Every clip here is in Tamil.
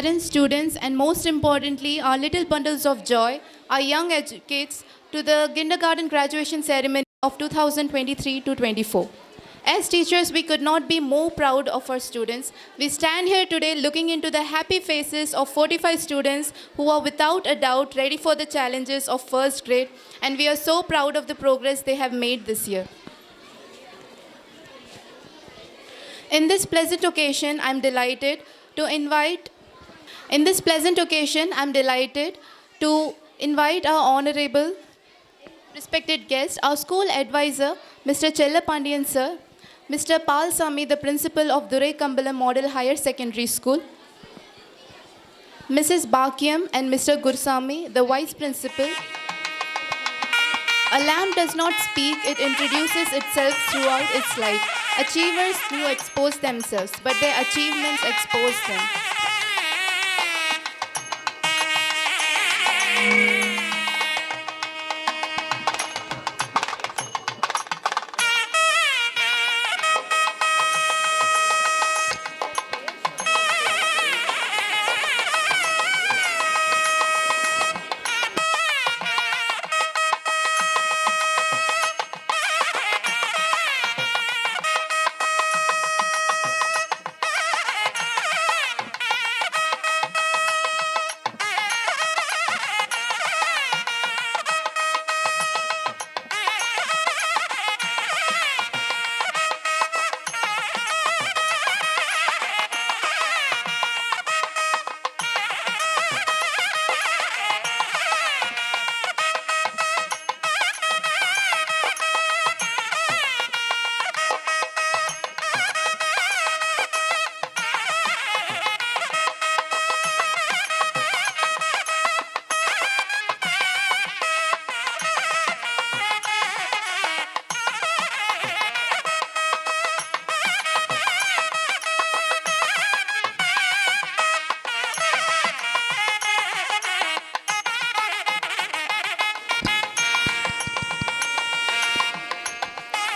parents, students, and most importantly, our little bundles of joy, our young educates, to the kindergarten graduation ceremony of 2023 to 24. As teachers, we could not be more proud of our students. We stand here today looking into the happy faces of 45 students who are without a doubt ready for the challenges of first grade, and we are so proud of the progress they have made this year. In this pleasant occasion, I'm delighted to invite our honorable, respected guest, our school advisor, Mr. Chellapandian sir, Mr. Pal Sami, the principal of Durai Kambalam Model Higher Secondary School, Mrs. Bakyam and Mr. Gursami, the vice principal. A lamp does not speak, it introduces itself throughout its life. Achievers do expose themselves, but their achievements expose them.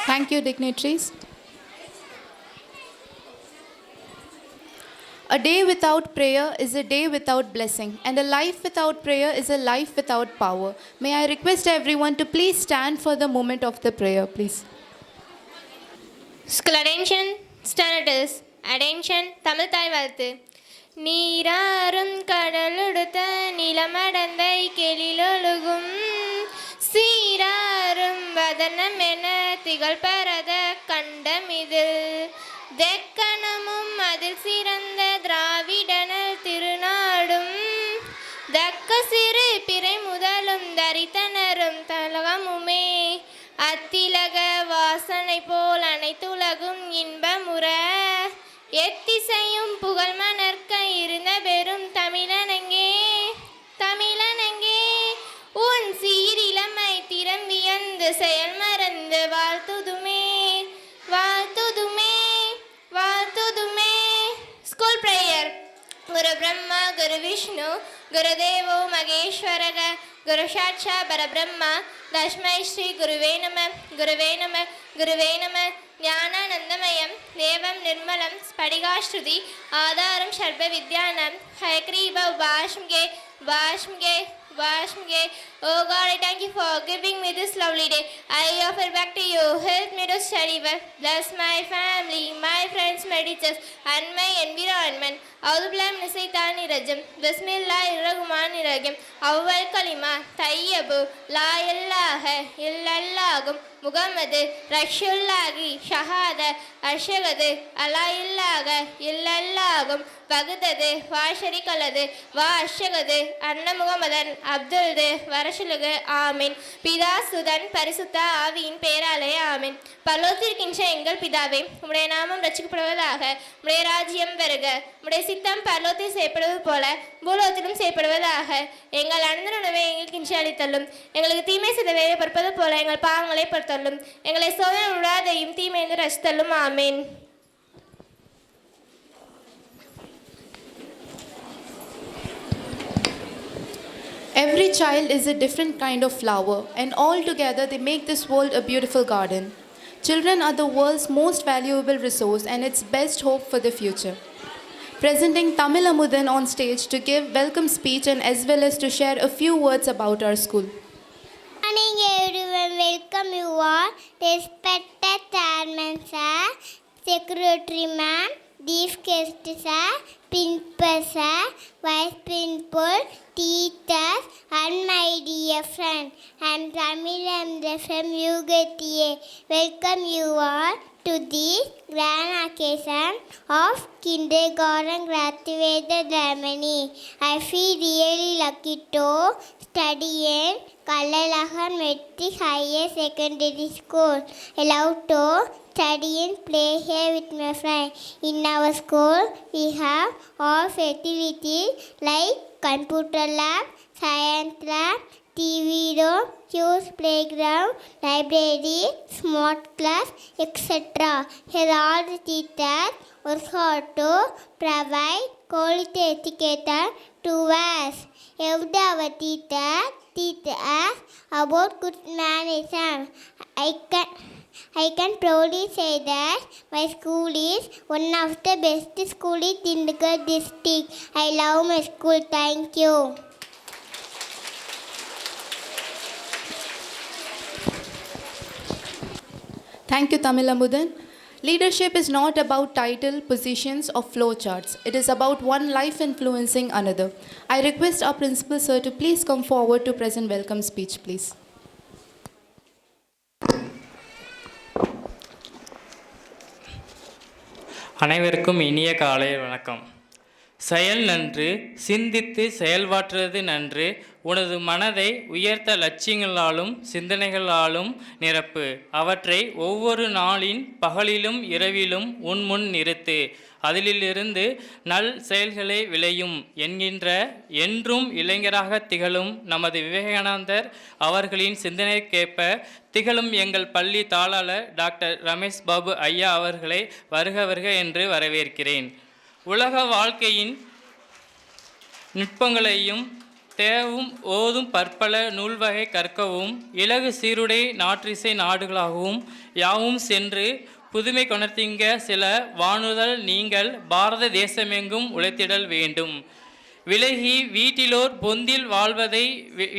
Thank you, dignitaries. A day without prayer is a day without blessing, and a life without prayer is a life without power. May I request everyone to please stand for the moment of the prayer, please. School attention, standards, attention, Tamil தாய் வாழ்த்து. நீராறும் கடலுடுத்த நிலமடந்தை கெளிலொழுகும் சீராறும் வதனம் என திகழ் பரத கண்டமிதில் தெக்கணமும் அதில் சிறந்த திராவிடனல் திருநாடும் தக்க சிறு பிறை முதலும் தரித்தனரும் தலகமுமே அத்திலக வாசனை போல் அனைத்துலகும் இன்பமுற எத்திசையும் புகழ் மணர்க்க இருந்த பெரும் தமிழனங்கே தமிழனங்கே உன் சீரிலமை திறம் வியந்து செயல் மறந்து வாழ்த்துதுமே வாழ்த்துதுமே வாழ்த்துதுமே. School prayer. குரு பிரம்மா குரு விஷ்ணு குரு தேவோ மகேஸ்வரக குரு சாட்சா பரபிரம்மா லக்ஷ்மை ஸ்ரீ குருவே நம குருவே நம குருவே நம. ஞானானந்தமயம் தேவம் நிர்மலம் ஸ்படிகாஸ்ருதி ஆதாரம் சர்வ வித்யானம் ஹயக்ரீப வாஷ்ம்கே வாஷ்ம்கே வாஷ்ம்கே. Oh God, I thank you for giving me this lovely day. I offer back to you. Help me to study well. Bless my family, my friends, my teachers, and my environment. أعوذ بالله من الشيطان الرجيم. بسم الله الرحمن الرحيم. أول كلمة طيب لا إله إلا الله Mohammed ரஷுல்லாகி ஷஹாத அஷகது அலா இல்லாக இல்லல்லாகும் வகுதது வாஷரிகலது வா அஷகது அன்ன முகமதன் அப்துல்து வரஷுலுகு ஆமீன். பிதா சுதன் பரிசுத்த ஆவியின் பேராலே ஆமீன். பரலோகத்திற்கின்ற எங்கள் பிதாவே, உம்முடைய நாமம் ரட்சிக்கப்படுவதாக, உம்முடைய ராஜ்யம் வருக, உம்முடைய சித்தம் பரலோகத்தில் செய்யப்படுவது போல பூலோகத்திலும் செய்யப்படுவதாக. எங்கள் அனந்தர உணவை எங்களுக்கு இன்று அளித்தள்ளும், எங்களுக்கு தீமை செய்த வேலை பொறுப்பது போல எங்கள் பாவங்களை பொறுத்தள்ளும், எங்களை சோதனை விடாதையும் தீமையிலிருந்து ரசித்தள்ளும். ஆமீன். Every child is a different kind of flower, and all together they make this world a beautiful garden. Children are the world's most valuable resource and its best hope for the future. presenting Tamil Amudan on stage to give welcome speech and as well as to share a few words about our school. Morning everyone, welcome you all. Respected chairman sir, secretary ma'am, chief guest sir, principal sir, vice principal, teachers and my dear friend. I am Tamil from UGTA. Welcome you all to this grand occasion of kindergarten graduation ceremony. I feel really lucky to study in Kallalahan Metric Higher Secondary School. I love to study and play here with my friends. In our school, we have all facilities like computer lab, science lab, TV room, huge playground, library, smart class, etc. Here all the teachers work hard to provide quality education to us. Every our teacher teach us about good management. I can proudly say that my school is one of the best schools in Dindigul district. I love my school. Thank you. Thank you, Tamil Amudan. Leadership is not about title, positions, or flowcharts. It is about one life influencing another. I request our principal sir to please come forward to present welcome speech, please. அனைவருக்கும் இனிய காலை வணக்கம். செயல் நன்று, சிந்தித்து செயல்பாற்றுவது நன்று. உனது மனதை உயர்த்த லட்சியங்களாலும் சிந்தனைகளாலும் நிரப்பு. அவற்றை ஒவ்வொரு நாளின் பகலிலும் இரவிலும் உன்முன் நிறுத்து. அதிலிருந்து நல் செயல்களே விளையும் என்கின்ற என்றும் இளைஞராக திகழும் நமது விவேகானந்தர் அவர்களின் சிந்தனைக்கேற்ப திகழும் எங்கள் பள்ளி தாளாளர் டாக்டர் ரமேஷ் பாபு ஐயா அவர்களை வருக வருக என்று வரவேற்கிறேன். உலக வாழ்க்கையின் நுட்பங்களையும் தேவும் ஓதும் பற்பல நூல்வகை கற்கவும் இலகு சீருடை நாற்றிசை நாடுகளாகவும் யாவும் சென்று புதுமை கொணர்த்திங்க சில வானுதல் நீங்கள் பாரத தேசமெங்கும் உழைத்திடல் வேண்டும். விலகி வீட்டிலோர் பொந்தில் வாழ்வதை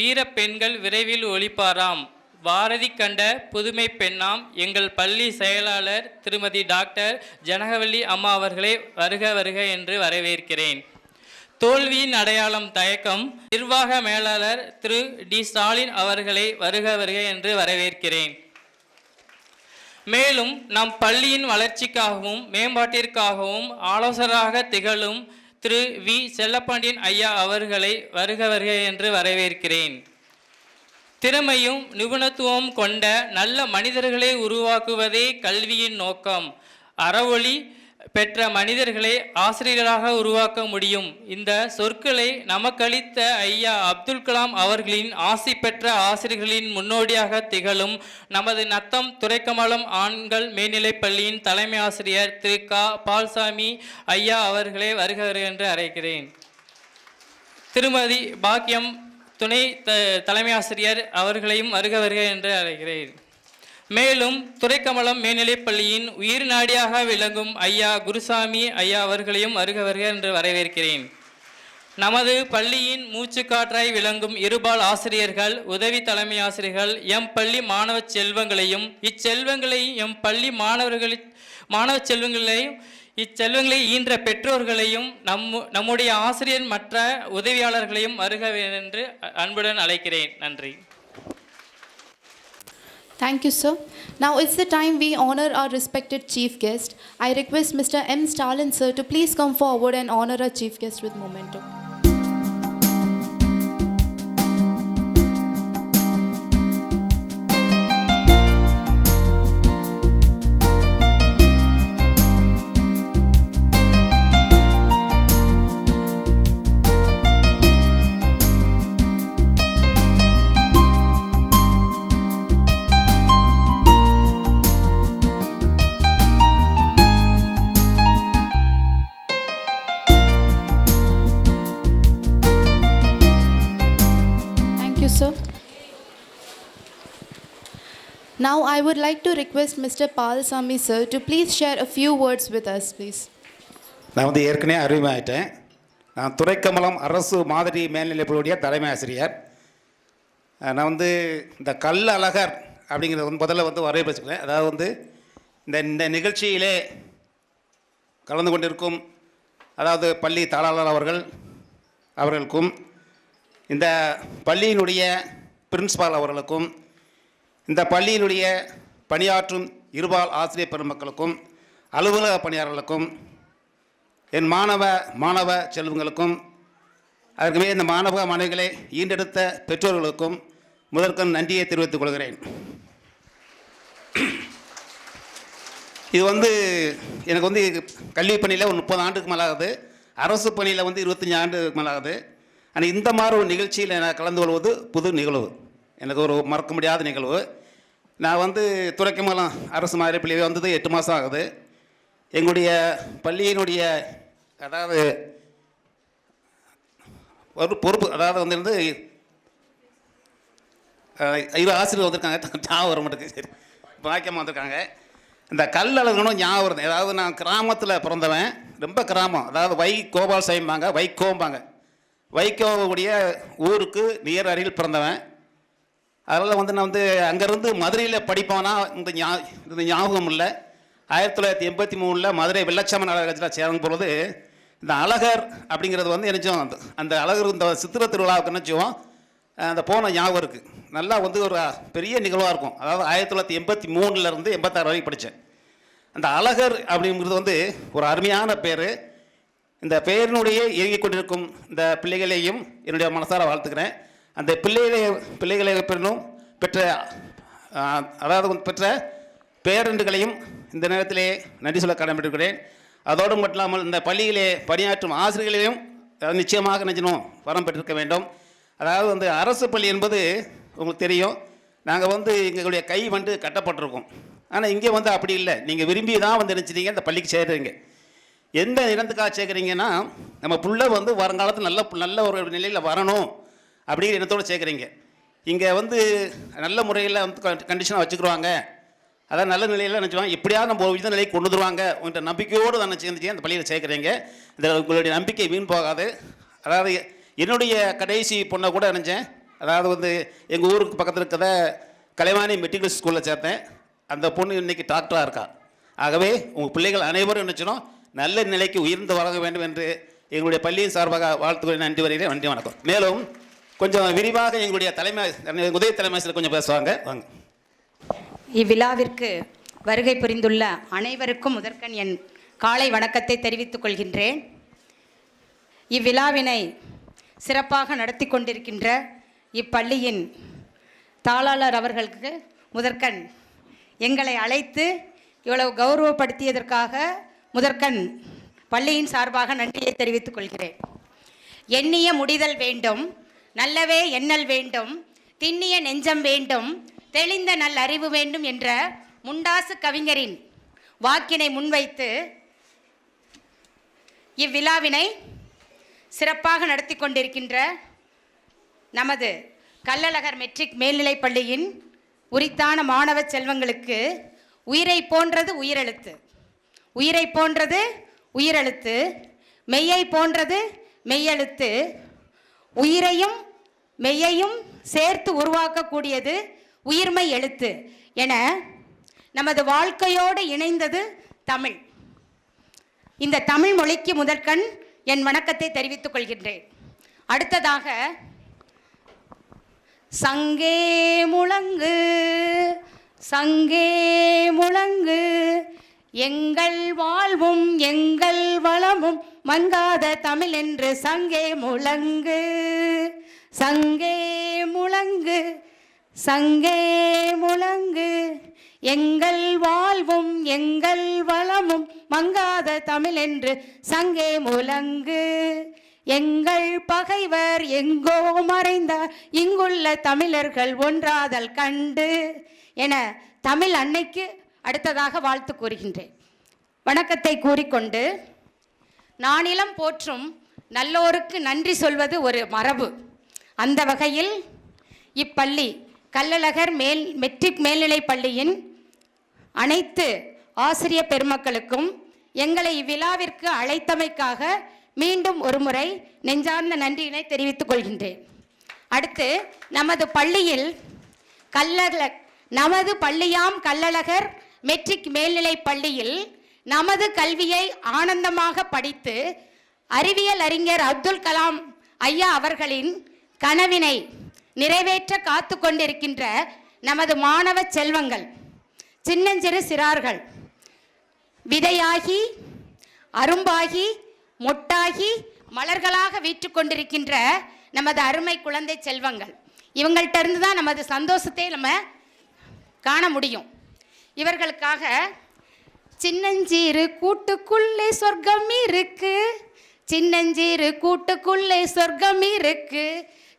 வீர பெண்கள் விரைவில் ஒழிப்பாராம். பாரதி கண்ட புதுமை பெண்ணாம் எங்கள் பள்ளி செயலாளர் திருமதி டாக்டர் ஜனகவல்லி அம்மா அவர்களை வருக வருக என்று வரவேற்கிறேன். தோல்வியின் அடையாளம் தயக்கம் நிர்வாக மேலாளர் திரு டி ஸ்டாலின் அவர்களை வருக வருக என்று வரவேற்கிறேன். மேலும் நம் பள்ளியின் வளர்ச்சிக்காகவும் மேம்பாட்டிற்காகவும் ஆலோசகராக திகழும் திரு வி செல்லப்பாண்டியன் ஐயா அவர்களை வருக வருக என்று வரவேற்கிறேன். திறமையும் நிபுணத்துவம் கொண்ட நல்ல மனிதர்களை உருவாக்குவதே கல்வியின் நோக்கம். அறவொளி பெற்ற மனிதர்களை ஆசிரியர்களாக உருவாக்க முடியும். இந்த சொற்களை நமக்களித்த ஐயா அப்துல் கலாம் அவர்களின் ஆசி பெற்ற ஆசிரியர்களின் முன்னோடியாக திகழும் நமது நத்தம் துரைக்கமலம் ஆண்கள் மேல்நிலைப் பள்ளியின் தலைமை ஆசிரியர் திரு க பால்சாமி ஐயா அவர்களை வருக வருக என்று அழைக்கிறேன். திருமதி பாக்கியம் துணை தலைமை ஆசிரியர் அவர்களையும் வருக வருக என்று அழைக்கிறேன். மேலும் துரைக்கமலம் மேல்நிலைப் பள்ளியின் உயிர் நாடியாக விளங்கும் ஐயா குருசாமி ஐயா அவர்களையும் வருக வருக என்று வரவேற்கிறேன். நமது பள்ளியின் மூச்சுக்காற்றாய் விளங்கும் இருபால் ஆசிரியர்கள், உதவி தலைமை ஆசிரியர்கள், எம் பள்ளி மாணவ செல்வங்களையும் இச்செல்வங்களையும் எம் பள்ளி மாணவ செல்வங்களையும் இச்செல்வங்களை ஈன்ற பெற்றோர்களையும் நம்முடைய ஆசிரியர் மற்ற உதவியாளர்களையும் வருக என்று அன்புடன் அழைக்கிறேன். நன்றி. Thank you, sir. Now it's the time we honor our respected chief guest. I request Mr. M. Stalin, sir, to please come forward and honor our chief guest with memento. Sir. Now I would like to request Mr. Pal Sami sir to please share a few words with us, please. நான் வந்து ஏற்கனவே அறிமுகமாயிட்டேன். நான் துரைக்கமலம் அரசு மாதிரி மேல்நிலைப்பள்ளியுடைய தலைமை ஆசிரியர். நான் வந்து இந்த கல்லழகர் அப்படிங்கிறத வந்து முதல்ல வந்து வரவேற்கிறேன். அதாவது வந்து இந்த நிகழ்ச்சியிலே கலந்து கொண்டிருக்கும் அதாவது பள்ளி தாளாளர் அவர்களுக்கும் இந்த பள்ளியினுடைய பிரின்சிபால் அவர்களுக்கும் இந்த பள்ளியினுடைய பணியாற்றும் இருபால் ஆசிரியர் பெருமக்களுக்கும் அலுவலக பணியாளர்களுக்கும் என் மாணவ செல்வங்களுக்கும் அதற்குமே இந்த மாணவ மாணவிகளை ஈண்டெடுத்த பெற்றோர்களுக்கும் முதற்கண் நன்றியை தெரிவித்துக் கொள்கிறேன். இது வந்து எனக்கு வந்து கல்வி பணியில் ஒரு 30 ஆண்டுக்கு மேலாகுது, அரசு பணியில் வந்து 25 ஆண்டுக்கு மேலாகுது. ஆனால் இந்த மாதிரி ஒரு நிகழ்ச்சியில் நான் கலந்து கொள்வது புது நிகழ்வு, எனக்கு ஒரு மறக்க முடியாத நிகழ்வு. நான் வந்து துரைக்கமலம் அரசு மாதிரி பள்ளி வந்தது 8 மாதம் ஆகுது. எங்களுடைய பள்ளியினுடைய அதாவது ஒரு பொறுப்பு அதாவது வந்து 20 ஆசிரியர் வந்திருக்காங்க, ஞாபகம் வர மாட்டேங்குது, சரி பாக்கியமாக வந்திருக்காங்க. இந்த கல்லழகனும் ஞாபகம் வருது. அதாவது நான் கிராமத்தில் பிறந்தவன், ரொம்ப கிராமம், அதாவது கோபால் செய்யும்பாங்க, வைக்கோம்பாங்க, வைக்கோவுடைய ஊருக்கு நியர் அருகில் பிறந்தவன். அதனால் வந்து நான் வந்து அங்கேருந்து மதுரையில் படிப்போனா இந்த ஞாபகம் இல்லை. 1983 மதுரை வெள்ளச்சாமி நாடகத்தில் சேரும் பொழுது இந்த அழகர் அப்படிங்கிறது வந்து நினச்சோம், அந்த அழகர் இந்த சித்திரை திருவிழாவுக்கு நினச்சோம் அந்த போன ஞாபகம் இருக்குது. நல்லா வந்து ஒரு பெரிய நிகழ்வாக இருக்கும். அதாவது 1983 86 வரைக்கும் படித்தேன். அந்த அழகர் அப்படிங்கிறது வந்து ஒரு அருமையான பேர். இந்த பெயரினுடைய இயங்கிக் கொண்டிருக்கும் இந்த பிள்ளைகளையும் என்னுடைய மனசார வாழ்த்துக்கிறேன். அந்த பிள்ளைகளை பெற்ற அதாவது பெற்ற பேரண்டுகளையும் இந்த நேரத்திலே நன்றி சொல்ல கடமைப்பட்டிருக்கிறேன். அதோடு மட்டும் இல்லாமல் இந்த பள்ளியிலே பணியாற்றும் ஆசிரியர்களையும் நிச்சயமாக நெஞ்சணும் வரம் பெற்றிருக்க வேண்டும். அதாவது வந்து அரசு பள்ளி என்பது உங்களுக்கு தெரியும், நாங்கள் வந்து எங்களுடைய கை வந்து கட்டப்பட்டிருக்கோம். ஆனால் இங்கே வந்து அப்படி இல்லை, நீங்கள் விரும்பி தான் வந்து நினச்சிட்டீங்க இந்த பள்ளிக்கு சேர்க்குறீங்க. எந்த இடத்துக்காக சேர்க்குறீங்கன்னா நம்ம பிள்ளை வந்து வருங்காலத்தில் நல்ல ஒரு நிலையில் வரணும் அப்படிங்கிற இடத்தோடு சேர்க்குறீங்க. இங்கே வந்து நல்ல முறையில் வந்து கண்டிஷனாக வச்சுக்கிடுவாங்க, அதான் நல்ல நிலையில் நினச்சிடுவாங்க, எப்படியாவது நம்ம உயர்ந்த நிலைக்கு கொண்டு வந்துடுவாங்க உங்கள்கிட்ட நம்பிக்கையோடு தான் நினச்சி அந்த பள்ளியில் சேர்க்குறீங்க. இந்த உங்களுடைய நம்பிக்கை வீண் போகாது. அதாவது என்னுடைய கடைசி பொண்ணை கூட நினச்சேன், அதாவது வந்து எங்கள் ஊருக்கு பக்கத்தில் இருக்கிற கலைவாணி மெட்ரிகுலேஷன் ஸ்கூலில் சேர்த்தேன். அந்த பொண்ணு இன்றைக்கி டாக்டராக இருக்கா. ஆகவே உங்கள் பிள்ளைகள் அனைவரும் நினச்சினோம் நல்ல நிலைக்கு உயர்ந்து வர வேண்டும் என்று எங்களுடைய பள்ளியின் சார்பாக வாழ்த்துக்களை நன்றி வருகிறேன். நன்றி, வணக்கம். மேலும் கொஞ்சம் விரிவாக எங்களுடைய உதவி தலைமை கொஞ்சம் பேசுவாங்க, வாங்க. இவ்விழாவிற்கு வருகை புரிந்துள்ள அனைவருக்கும் முதற்கண் என் காலை வணக்கத்தை தெரிவித்துக் கொள்கின்றேன். இவ்விழாவினை சிறப்பாக நடத்தி கொண்டிருக்கின்ற இப்பள்ளியின் தாளாளர் அவர்களுக்கு முதற்கண் எங்களை அழைத்து இவ்வளவு கௌரவப்படுத்தியதற்காக முதற்கண் பள்ளியின் சார்பாக நன்றியை தெரிவித்துக் கொள்கிறேன். எண்ணிய முடிதல் வேண்டும், நல்லவே எண்ணல் வேண்டும், திண்ணிய நெஞ்சம் வேண்டும், தெளிந்த நல் அறிவு வேண்டும் என்ற முண்டாசு கவிஞரின் வாக்கினை முன்வைத்து இவ்விழாவினை சிறப்பாக நடத்தி கொண்டிருக்கின்ற நமது கல்லழகர் மெட்ரிக் மேல்நிலைப் பள்ளியின் உரித்தான மாணவ செல்வங்களுக்கு உயிரை போன்றது உயிரெழுத்து, உயிரை போன்றது உயிரெழுத்து, மெய்யை போன்றது மெய்யெழுத்து, உயிரையும் மெய்யையும் சேர்த்து உருவாக்கக்கூடியது உயிர்மை எழுத்து என நமது வாழ்க்கையோடு இணைந்தது தமிழ். இந்த தமிழ் மொழிக்கு முதற்கண் என் வணக்கத்தை தெரிவித்துக் கொள்கின்றேன். அடுத்ததாக சங்கே முழங்கு சங்கே முழங்கு எங்கள் வாழ்வும் எங்கள் வளமும் மங்காத தமிழ் என்று சங்கே முழங்கு சங்கே முழங்கு சங்கே முழங்கு எங்கள் வாழ்வும் எங்கள் வளமும் மங்காத தமிழ் என்று சங்கே முழங்கு எங்கள் பகைவர் எங்கோ மறைந்தார் இங்குள்ள தமிழர்கள் ஒன்றாதல் கண்டு என தமிழ் அன்னைக்கு அடுத்ததாக வாழ்த்து கூறுகின்றேன். வணக்கத்தை கூறிக்கொண்டு நானிலம் போற்றும் நல்லோருக்கு நன்றி சொல்வது ஒரு மரபு. அந்த வகையில் இப்பள்ளி கல்லழகர் மெட்ரிக் மேல்நிலைப் பள்ளியின் அனைத்து ஆசிரியர் பெருமக்களுக்கும் எங்களை இவ்விழாவிற்கு அழைத்தமைக்காக மீண்டும் ஒருமுறை நெஞ்சார்ந்த நன்றியினை தெரிவித்துக் கொள்கின்றேன். அடுத்து நமது பள்ளியாம் கள்ளழகர் மெட்ரிக் மேல்நிலைப் பள்ளியில் நமது கல்வியை ஆனந்தமாக படித்து அறிவியல் அறிஞர் அப்துல் கலாம் ஐயா அவர்களின் கனவினை நிறைவேற்ற காத்து கொண்டிருக்கின்ற நமது மாணவ செல்வங்கள், சின்னஞ்சிறு சிறார்கள், விதையாகி அரும்பாகி மொட்டாகி மலர்களாக வீற்று கொண்டிருக்கின்ற நமது அருமை குழந்தை செல்வங்கள், இவங்கள்ட்ட இருந்து தான் நமது சந்தோஷத்தை நம்ம காண முடியும். இவர்களுக்காக சின்னஞ்சீரு கூட்டுக்குள்ளே சொர்க்கம் இருக்கு, சின்னஞ்சீரு கூட்டுக்குள்ளே சொர்க்கம் இருக்கு,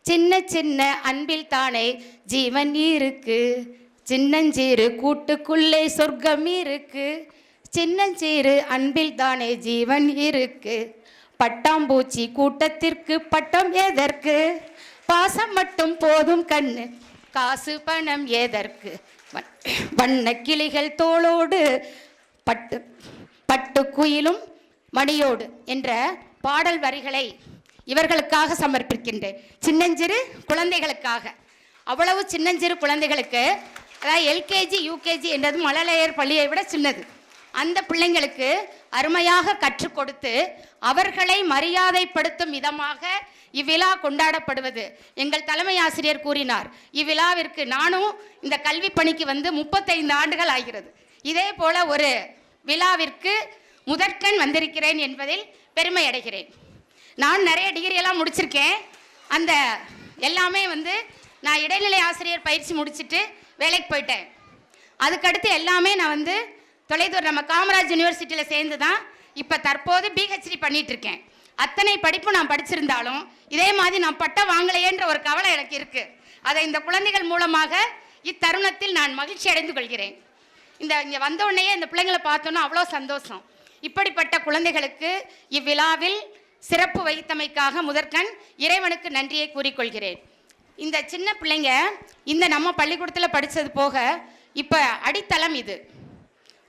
சின்ன சின்ன அன்பில் தானே ஜீவன் இருக்கு, சின்னஞ்சீரு கூட்டுக்குள்ளே சொர்க்கம் இருக்கு, சின்னஞ்சீரு அன்பில் தானே ஜீவன் இருக்கு, பட்டாம்பூச்சி கூட்டத்திற்கு பட்டம் எதற்கு, பாசம் மட்டும் போதும் கண்ணு, காசு பணம் எதற்கு, வண்ண கிளிகள் தோளோடு பட்டு பட்டு குயிலும் மணியோடு என்ற பாடல் வரிகளை இவர்களுக்காக சமர்ப்பிக்கின்றேன். சின்னஞ்சிறு குழந்தைகளுக்காக, அவ்வளவு சின்னஞ்சிறு குழந்தைகளுக்கு, அதாவது எல்கேஜி யூகேஜி என்றது மழலையர் பள்ளியை விட சின்னது, அந்த பிள்ளைங்களுக்கு அருமையாக கற்றுக் கொடுத்து அவர்களை மரியாதைப்படுத்தும் விதமாக இவ்விழா கொண்டாடப்படுவது எங்கள் தலைமை ஆசிரியர் கூறினார். இவ்விழாவிற்கு நானும் இந்த கல்வி பணிக்கு வந்து 35 ஆண்டுகள் ஆகிறது. இதே போல ஒரு விழாவிற்கு முதற்கண் வந்திருக்கிறேன் என்பதில் பெருமை அடைகிறேன். நான் நிறைய டிகிரியெல்லாம் முடிச்சிருக்கேன். அந்த எல்லாமே வந்து நான் இடைநிலை ஆசிரியர் பயிற்சி முடிச்சுட்டு வேலைக்கு போயிட்டேன். அதுக்கடுத்து எல்லாமே நான் வந்து தொலைதூர் நம்ம காமராஜ் யூனிவர்சிட்டியில் சேர்ந்து தான் இப்போ தற்போது பிஹெச்டி பண்ணிட்டு இருக்கேன். அத்தனை படிப்பு நான் படிச்சிருந்தாலும் இதே மாதிரி நான் பட்டம் வாங்கலையேன்ற ஒரு கவலை எனக்கு இருக்குது. அதை இந்த குழந்தைகள் மூலமாக இத்தருணத்தில் நான் மகிழ்ச்சி அடைந்து கொள்கிறேன். இங்கே வந்த உடனே இந்த பிள்ளைங்களை பார்த்தோன்னா அவ்வளோ சந்தோஷம். இப்படிப்பட்ட குழந்தைகளுக்கு இவ்விழாவில் சிறப்பு வைத்தமைக்காக முதற்கண் இறைவனுக்கு நன்றியை கூறிக்கொள்கிறேன். இந்த சின்ன பிள்ளைங்க இந்த நம்ம பள்ளிக்கூடத்தில் படித்தது போக இப்போ அடித்தளம் இது.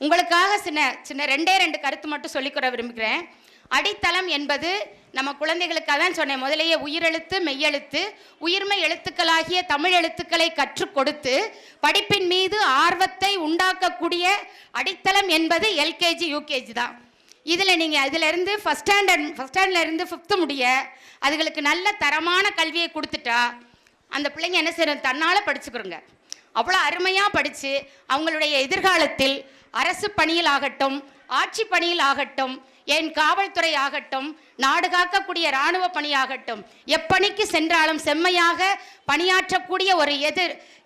உங்களுக்காக சின்ன சின்ன ரெண்டு கருத்து மட்டும் சொல்லிக்கூட விரும்புகிறேன். அடித்தளம் என்பது நம்ம குழந்தைகளுக்காக தான் சொன்னேன் முதலையே, உயிரெழுத்து மெய்யெழுத்து உயிர்மை எழுத்துக்களாகிய தமிழ் எழுத்துக்களை கற்றுக் கொடுத்து படிப்பின் மீது ஆர்வத்தை உண்டாக்கக்கூடிய அடித்தளம் என்பது எல்கேஜி யூகேஜி தான். இதில் நீங்கள் இதிலேருந்து ஃபஸ்ட் ஸ்டாண்டர்ட்லேருந்து 5th முடிய அதுகளுக்கு நல்ல தரமான கல்வியை கொடுத்துட்டா அந்த பிள்ளைங்க என்ன செய்யணும், தன்னால் படிச்சுக்கிறோங்க. அவ்வளோ அருமையாக படித்து அவங்களுடைய எதிர்காலத்தில் அரசு பணியில் ஆகட்டும், ஆட்சி பணியில் ஆகட்டும், என் காவல்துறை ஆகட்டும், நாடு காக்கக்கூடிய இராணுவ பணியாகட்டும், எப்பணிக்கு சென்றாலும் செம்மையாக பணியாற்றக்கூடிய ஒரு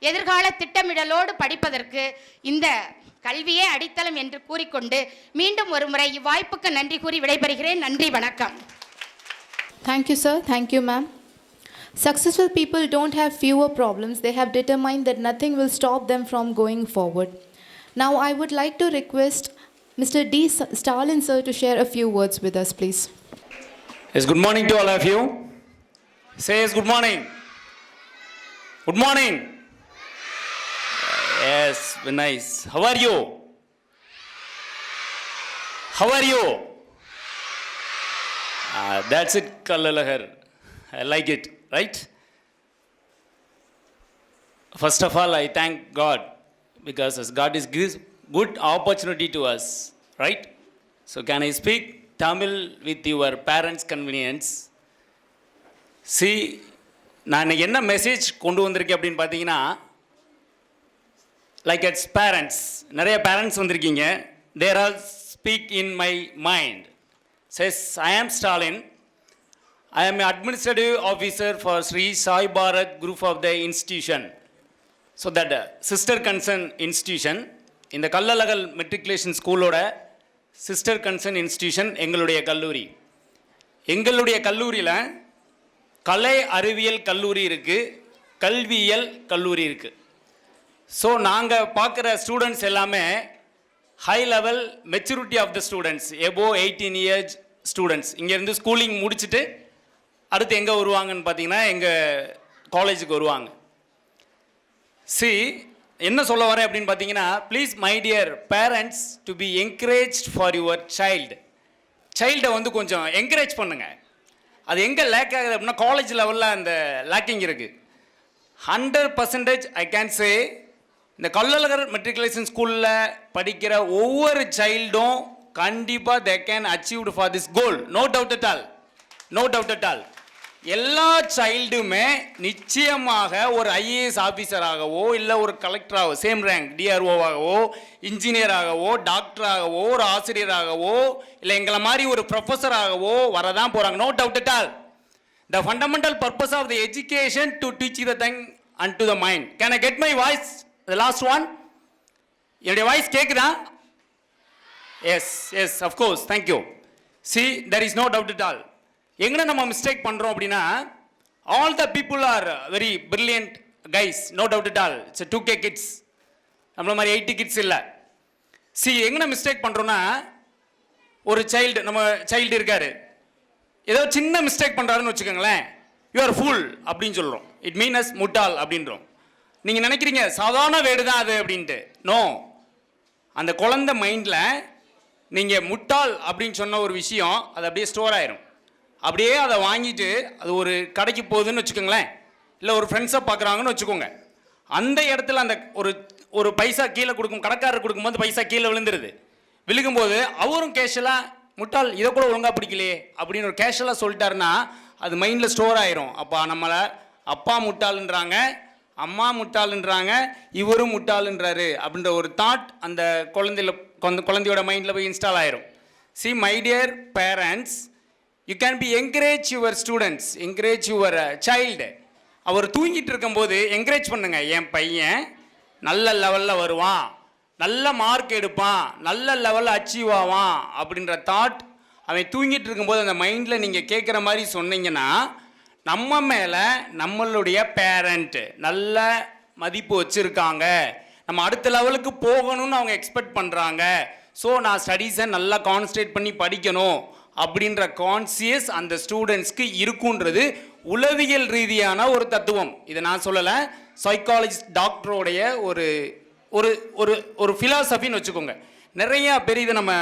எதிர்கால திட்டமிடலோடு படிப்பதற்கு இந்த கல்வியே அடித்தளம் என்று கூறிக்கொண்டு மீண்டும் ஒரு முறை இவ்வாய்ப்புக்கு நன்றி கூறி விடைபெறுகிறேன். நன்றி, வணக்கம். Thank you, sir. Thank you, ma'am. Successful people don't have fewer problems. They have determined that nothing will stop them from going forward. Now, I would like to request Mr. D. Stalin, sir, to share a few words with us, please. Yes, good morning to all of you. Say yes, good morning. Good morning. Yes, very nice. How are you? How are you? That's it, Kallalahar. I like it, right? First of all, I thank God because as God is gives good opportunity to us, right? So can I speak Tamil with your parents' convenience? See, நான் என்ன மெசேஜ் கொண்டு வந்திருக்கேன் அப்படின்னு பார்த்தீங்கன்னா, லைக் இட்ஸ் பேரண்ட்ஸ், நிறைய பேரண்ட்ஸ் வந்திருக்கீங்க. There all speak in my mind. Says, I am Stalin. I am an administrative officer for Sri Sai Bharat group of the institution. So that sister concern institution, இந்த கள்ளழகர் மெட்ரிகுலேஷன் ஸ்கூலோட சிஸ்டர் கன்சர்ன் இன்ஸ்டிடியூஷன் எங்களுடைய கல்லூரி. எங்களுடைய கல்லூரியில் கலை அறிவியல் கல்லூரி இருக்குது, கல்வியியல் கல்லூரி இருக்குது. ஸோ நாங்கள் பார்க்குற ஸ்டூடெண்ட்ஸ் எல்லாமே high level maturity of the students, above 18 years students. இங்கேருந்து ஸ்கூலிங் முடிச்சுட்டு அடுத்து எங்கே வருவாங்கன்னு பார்த்தீங்கன்னா எங்கள் காலேஜுக்கு வருவாங்க. சி, என்ன சொல்ல வரேன் அப்படின்னு பார்த்தீங்கன்னா, please my dear parents to be encouraged for your சைல்டை வந்து கொஞ்சம் என்கரேஜ் பண்ணுங்க. அது எங்கே லேக் ஆகுது அப்படின்னா, காலேஜ் லெவலில் அந்த லேக்கிங் இருக்குது. 100% ஐ கேன் சே, இந்த கள்ளழகர் மெட்ரிகுலேஷன் ஸ்கூலில் படிக்கிற ஒவ்வொரு சைல்டும் கண்டிப்பாக they can achieved for this goal. No doubt at all. எல்லா சைல்டுமே நிச்சயமாக ஒரு ஐஏஎஸ் ஆஃபீஸராகவோ இல்லை ஒரு கலெக்டராகவோ, சேம் ரேங்க் டிஆர்ஓவாகவோ, இன்ஜினியராகவோ, டாக்டராகவோ, ஒரு ஆசிரியராகவோ, இல்லை எங்களை மாதிரி ஒரு ப்ரொஃபஸராகவோ வரதான் போகிறாங்க. No doubt at all. The fundamental purpose of the education to teach the thing unto the mind. Can I get my voice? The last one. என்னுடைய வாய்ஸ் கேக்குதா? Yes, of course. Thank you. See, there is no doubt at all. எங்கன நம்ம மிஸ்டேக் பண்றோம் அப்படின்னா, all the people are very brilliant guys. No doubt at all. It's a 2K kids. நம்மள மாதிரி 80 kids இல்ல. See, எங்கன மிஸ்டேக் பண்றோம்னா, ஒரு நம்ம சைல்டு இருக்காரு, ஏதோ சின்ன மிஸ்டேக் பண்ணுறாருன்னு வச்சுக்கோங்களேன், யூ ஆர் ஃபுல் அப்படின்னு சொல்கிறோம். இட் மீன்ஸ் முட்டாள் அப்படின்றோம். நீங்கள் நினைக்கிறீங்க சாதாரண வேர்டு தான் அது அப்படின்ட்டு. நோ, அந்த குழந்தை மைண்டில் நீங்கள் முட்டாள் அப்படின்னு சொன்ன ஒரு விஷயம் அது அப்படியே ஸ்டோர் ஆயிரும். அப்படியே அதை வாங்கிட்டு அது ஒரு கடைக்கு போகுதுன்னு வச்சுக்கோங்களேன், இல்லை ஒரு ஃப்ரெண்ட்ஸை பார்க்குறாங்கன்னு வச்சுக்கோங்க. அந்த இடத்துல அந்த ஒரு பைசா கீழே கடைக்காரர் கொடுக்கும்போது பைசா கீழே விழுகும்போது அவரும் கேஷுவலாக முட்டாள் இதை கூட ஒழுங்காக பிடிக்கலையே அப்படின்னு ஒரு கேஷுவலாக சொல்லிட்டாருன்னா அது மைண்டில் ஸ்டோர் ஆயிரும். அப்போ நம்மளை அப்பா முட்டாளுன்றாங்க, அம்மா முட்டாளுன்றாங்க, இவரும் முட்டாளுன்றாரு அப்படின்ற ஒரு தாட் அந்த குழந்தையோட மைண்டில் போய் இன்ஸ்டால் ஆயிரும். See, my dear parents, you can be encourage your students, encourage your child. அவர் தூங்கிட்டு இருக்கும்போது என்கரேஜ் பண்ணுங்க, என் பையன் நல்ல லெவலில் வருவான், நல்ல மார்க் எடுப்பான், நல்ல லெவலில் அச்சீவ் ஆவான் அப்படின்ற தாட் அவன் தூங்கிட்டு இருக்கும்போது அந்த மைண்டில் நீங்கள் கேட்குற மாதிரி சொன்னீங்கன்னா, நம்ம மேலே நம்மளுடைய பேரண்ட் நல்ல மதிப்பு வச்சுருக்காங்க, நம்ம அடுத்த லெவலுக்கு போகணும்னு அவங்க எக்ஸ்பெக்ட் பண்ணுறாங்க. ஸோ நான் ஸ்டடீஸை நல்லா கான்சன்ட்ரேட் பண்ணி படிக்கணும் அப்படின்ற கான்சியஸ் அந்த ஸ்டூடெண்ட்ஸ்க்கு இருக்குன்றது உளவியல் ரீதியான ஒரு தத்துவம். இதை நான் சொல்லலை, சைக்காலஜிஸ்ட் டாக்டரோடைய ஒரு ஒரு ஒரு ஒரு ஃபிலாசபின்னு வச்சுக்கோங்க. நிறையா பேர் இதை நம்ம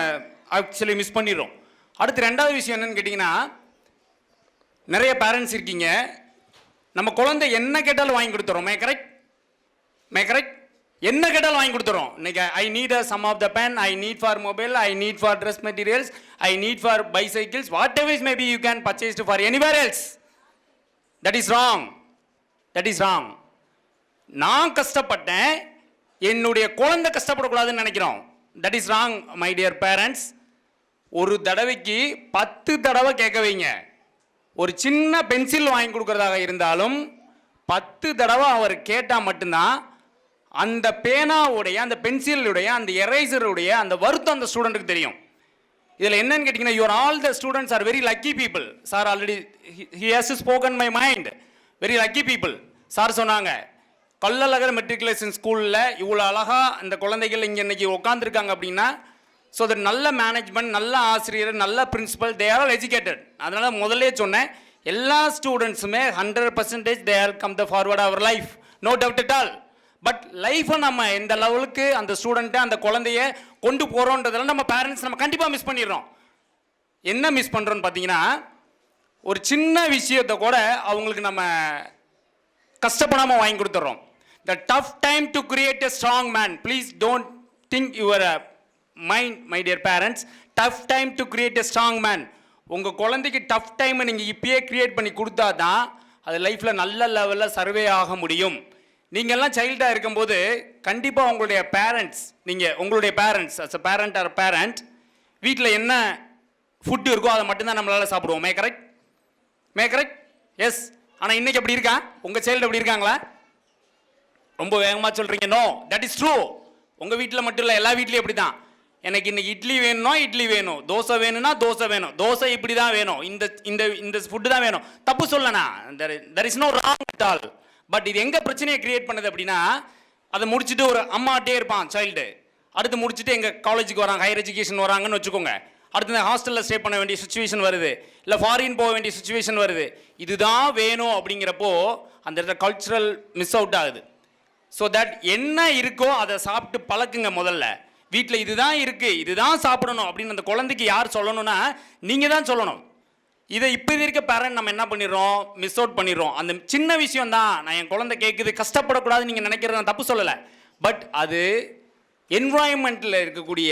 ஆக்சுவலி மிஸ் பண்ணிடுறோம். அடுத்து ரெண்டாவது விஷயம் என்னன்னு கேட்டிங்கன்னா, நிறைய பேரண்ட்ஸ் இருக்கீங்க, நம்ம குழந்தை என்ன கேட்டாலும் வாங்கி கொடுத்துறோம். May correct? என்ன கேட்டாலும் வாங்கி கொடுத்துறோம். இன்னைக்கு I need some of the pen, I need for mobile, I need for dress materials, I need for bicycles, whatever is maybe you can purchase for anywhere else. That is wrong. நான் கஷ்டப்பட்டேன், என்னுடைய குழந்தை கஷ்டப்படக்கூடாதுன்னு நினைக்கிறோம். That is wrong my dear parents. ஒரு தடவைக்கு 10 தடவை கேட்க வைங்க. ஒரு சின்ன பென்சில் வாங்கி கொடுக்கறதாக இருந்தாலும் 10 தடவை அவர் கேட்டால் மட்டும்தான் அந்த பேனாவுடைய, அந்த பென்சிலுடைய, அந்த எரேசருடைய அந்த வருத்தம் அந்த ஸ்டூடெண்ட்டுக்கு தெரியும். இதில் என்னன்னு கேட்டிங்கன்னா, you are all the students are very lucky people. Sir already he has spoken my mind. Very lucky people. Sir சொன்னாங்க, கள்ளழகர் மெட்ரிகுலேஷன் ஸ்கூலில் இவ்வளோ அழகாக இந்த குழந்தைகள் இங்கே இன்றைக்கி உட்காந்துருக்காங்க அப்படின்னா, ஸோ தட் நல்ல மேனேஜ்மெண்ட், நல்ல ஆசிரியர், நல்ல principal, they are all educated. அதனால் முதல்லே சொன்னேன், எல்லா ஸ்டூடெண்ட்ஸுமே 100% they are come the forward our life. No doubt at all. But லைஃப்பை நம்ம எந்த லெவலுக்கு அந்த ஸ்டூடெண்ட்டை, அந்த குழந்தைய கொண்டு போகிறோன்றதெல்லாம் நம்ம பேரண்ட்ஸ் நம்ம கண்டிப்பாக மிஸ் பண்ணிடுறோம். என்ன மிஸ் பண்ணுறோன்னு பார்த்தீங்கன்னா, ஒரு சின்ன விஷயத்தை கூட அவங்களுக்கு நம்ம கஷ்டப்படாமல் வாங்கி கொடுத்துட்றோம். The tough time to create a strong man. Please don't think your mind, my dear parents. Tough time to create a strong man. உங்கள் குழந்தைக்கு டஃப் டைமை நீங்கள் இப்பயே கிரியேட் பண்ணி கொடுத்தா தான் அது லைஃப்பில் நல்ல லெவலில் சர்வே ஆக முடியும். நீங்கள்லாம் சைல்டாக இருக்கும்போது கண்டிப்பாக உங்களுடைய பேரண்ட்ஸ், உங்களுடைய parents as a parent or parent வீட்டில் என்ன ஃபுட்டு இருக்கோ அதை மட்டும்தான் நம்மளால் சாப்பிடுவோம். May correct? எஸ். ஆனால் இன்றைக்கி எப்படி இருக்கா? உங்கள் சைல்டு எப்படி இருக்காங்களா? ரொம்ப வேகமாக சொல்கிறீங்க. No, that is true. உங்கள் வீட்டில் மட்டும் இல்லை, எல்லா வீட்லேயும் இப்படி தான். எனக்கு இன்னைக்கு இட்லி வேணும், தோசை வேணும்னா தோசை வேணும், தோசை இப்படி தான் வேணும், இந்த ஃபுட்டு தான் வேணும். தப்பு சொல்லணா, there is no wrong at all. But இது எங்கே பிரச்சனையை கிரியேட் பண்ணுது அப்படின்னா, அதை முடிச்சுட்டு ஒரு அம்மாட்டே இருப்பான் சைல்டு, அடுத்து முடிச்சுட்டு எங்கள் காலேஜுக்கு வராங்க, ஹையர் எஜுகேஷன் வராங்கன்னு வச்சுக்கோங்க, அடுத்து இந்த ஹாஸ்டலில் ஸ்டே பண்ண வேண்டிய சுச்சுவேஷன் வருது, இல்லை ஃபாரின் போக வேண்டிய சுச்சுவேஷன் வருது. இதுதான் வேணும் அப்படிங்கிறப்போ அந்த இடத்துல கல்ச்சுரல் மிஸ் அவுட் ஆகுது. ஸோ தட் என்ன இருக்கோ அதை சாப்பிட்டு பழக்குங்க. முதல்ல வீட்டில் இதுதான் இருக்குது, இதுதான் சாப்பிடணும் அப்படின்னு அந்த குழந்தைக்கு யார் சொல்லணும்னா நீங்கள் தான் சொல்லணும். இதை இப்போ இருக்க பேரண்ட் நம்ம என்ன பண்ணிடுறோம், மிஸ் அவுட் பண்ணிடுறோம். அந்த சின்ன விஷயம் தான், நான் என் குழந்தை கேட்குது கஷ்டப்படக்கூடாதுன்னு நீங்கள் நினைக்கிறது நான் தப்பு சொல்லலை. பட் அது என்வாயன்மெண்ட்டில் இருக்கக்கூடிய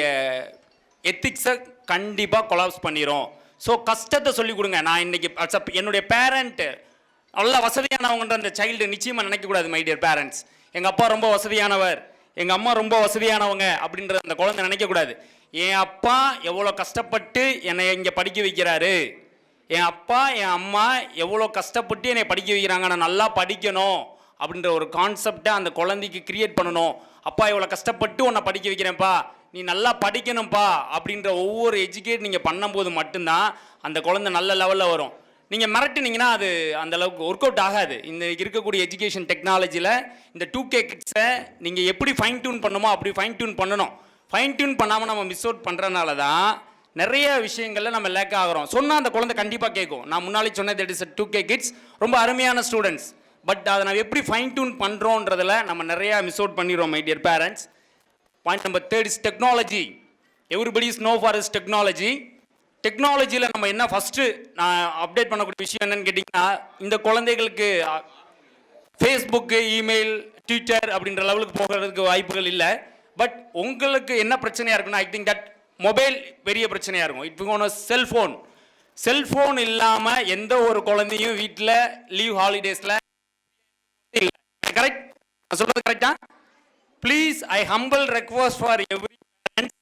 எத்திக்ஸை கண்டிப்பாக கொலாப்ஸ் பண்ணிடும். ஸோ கஷ்டத்தை சொல்லிக் கொடுங்க. நான் இன்னைக்கு என்னுடைய பேரண்ட்டு நல்ல வசதியானவங்கன்ற அந்த சைல்டு நிச்சயமாக நினைக்கக்கூடாது. மை டியர் பேரண்ட்ஸ், எங்கள் அப்பா ரொம்ப வசதியானவர், எங்கள் அம்மா ரொம்ப வசதியானவங்க அப்படின்ற அந்த குழந்தை நினைக்கக்கூடாது. என் அப்பா எவ்வளோ கஷ்டப்பட்டு என்னை இங்கே படிக்க வைக்கிறாரு, என் அப்பா என் அம்மா எவ்வளோ கஷ்டப்பட்டு என்னை படிக்க வைக்கிறாங்க, நான் நல்லா படிக்கணும் அப்படின்ற ஒரு கான்செப்டை அந்த குழந்தைக்கு கிரியேட் பண்ணணும். அப்பா எவ்வளோ கஷ்டப்பட்டு உன்னை படிக்க வைக்கிறேன்ப்பா, நீ நல்லா படிக்கணும்ப்பா அப்படின்ற ஒவ்வொரு எஜுகேட் நீங்கள் பண்ணும்போது மட்டும்தான் அந்த குழந்தை நல்ல லெவலில் வரும். நீங்கள் மிரட்டினீங்கன்னா அது அந்த அளவுக்கு ஒர்க் அவுட் ஆகாது. இந்த இருக்கக்கூடிய எஜுகேஷன் டெக்னாலஜியில் இந்த 2K கிட்ஸை நீங்கள் எப்படி ஃபைன் டியூன் பண்ணுமோ அப்படி ஃபைன் டியூன் பண்ணணும். ஃபைன் டியூன் பண்ணாமல் நம்ம மிஸ் அவுட் பண்ணுறதுனால தான் நிறைய விஷயங்களில் நம்ம லேக் ஆகிறோம். சொன்னால் அந்த குழந்தை கண்டிப்பாக கேட்கும். நான் முன்னாடி சொன்னது தட் இஸ் 2K கிட்ஸ் ரொம்ப அருமையான ஸ்டூடெண்ட்ஸ். பட் அதை நம்ம எப்படி ஃபைன் டியூன் பண்ணுறோன்றதில் நம்ம நிறையா மிஸ் அவுட் பண்ணிடுறோம் my dear parents. Point number 3 is technology. Everybody is no for is technology. டெக்னாலஜியில் நம்ம என்ன ஃபஸ்ட்டு நான் அப்டேட் பண்ணக்கூடிய விஷயம் என்னன்னு கேட்டிங்கன்னா, இந்த குழந்தைகளுக்கு ஃபேஸ்புக்கு, இமெயில், ட்விட்டர் அப்படின்ற லெவலுக்கு போகிறதுக்கு வாய்ப்புகள் இல்லை. பட் உங்களுக்கு என்ன பிரச்சனையாக இருக்குன்னா, ஐ திங்க் தட் மொபைல் பெரிய பிரச்சனையாக இருக்கும். இப்போ செல்ஃபோன், செல்ஃபோன் இல்லாமல் எந்த ஒரு குழந்தையும் வீட்டில் லீவ் ஹாலிடேஸில் இல்லை. கரெக்ட்? நான் சொல்கிறது கரெக்டா? Please I humble request for every parents,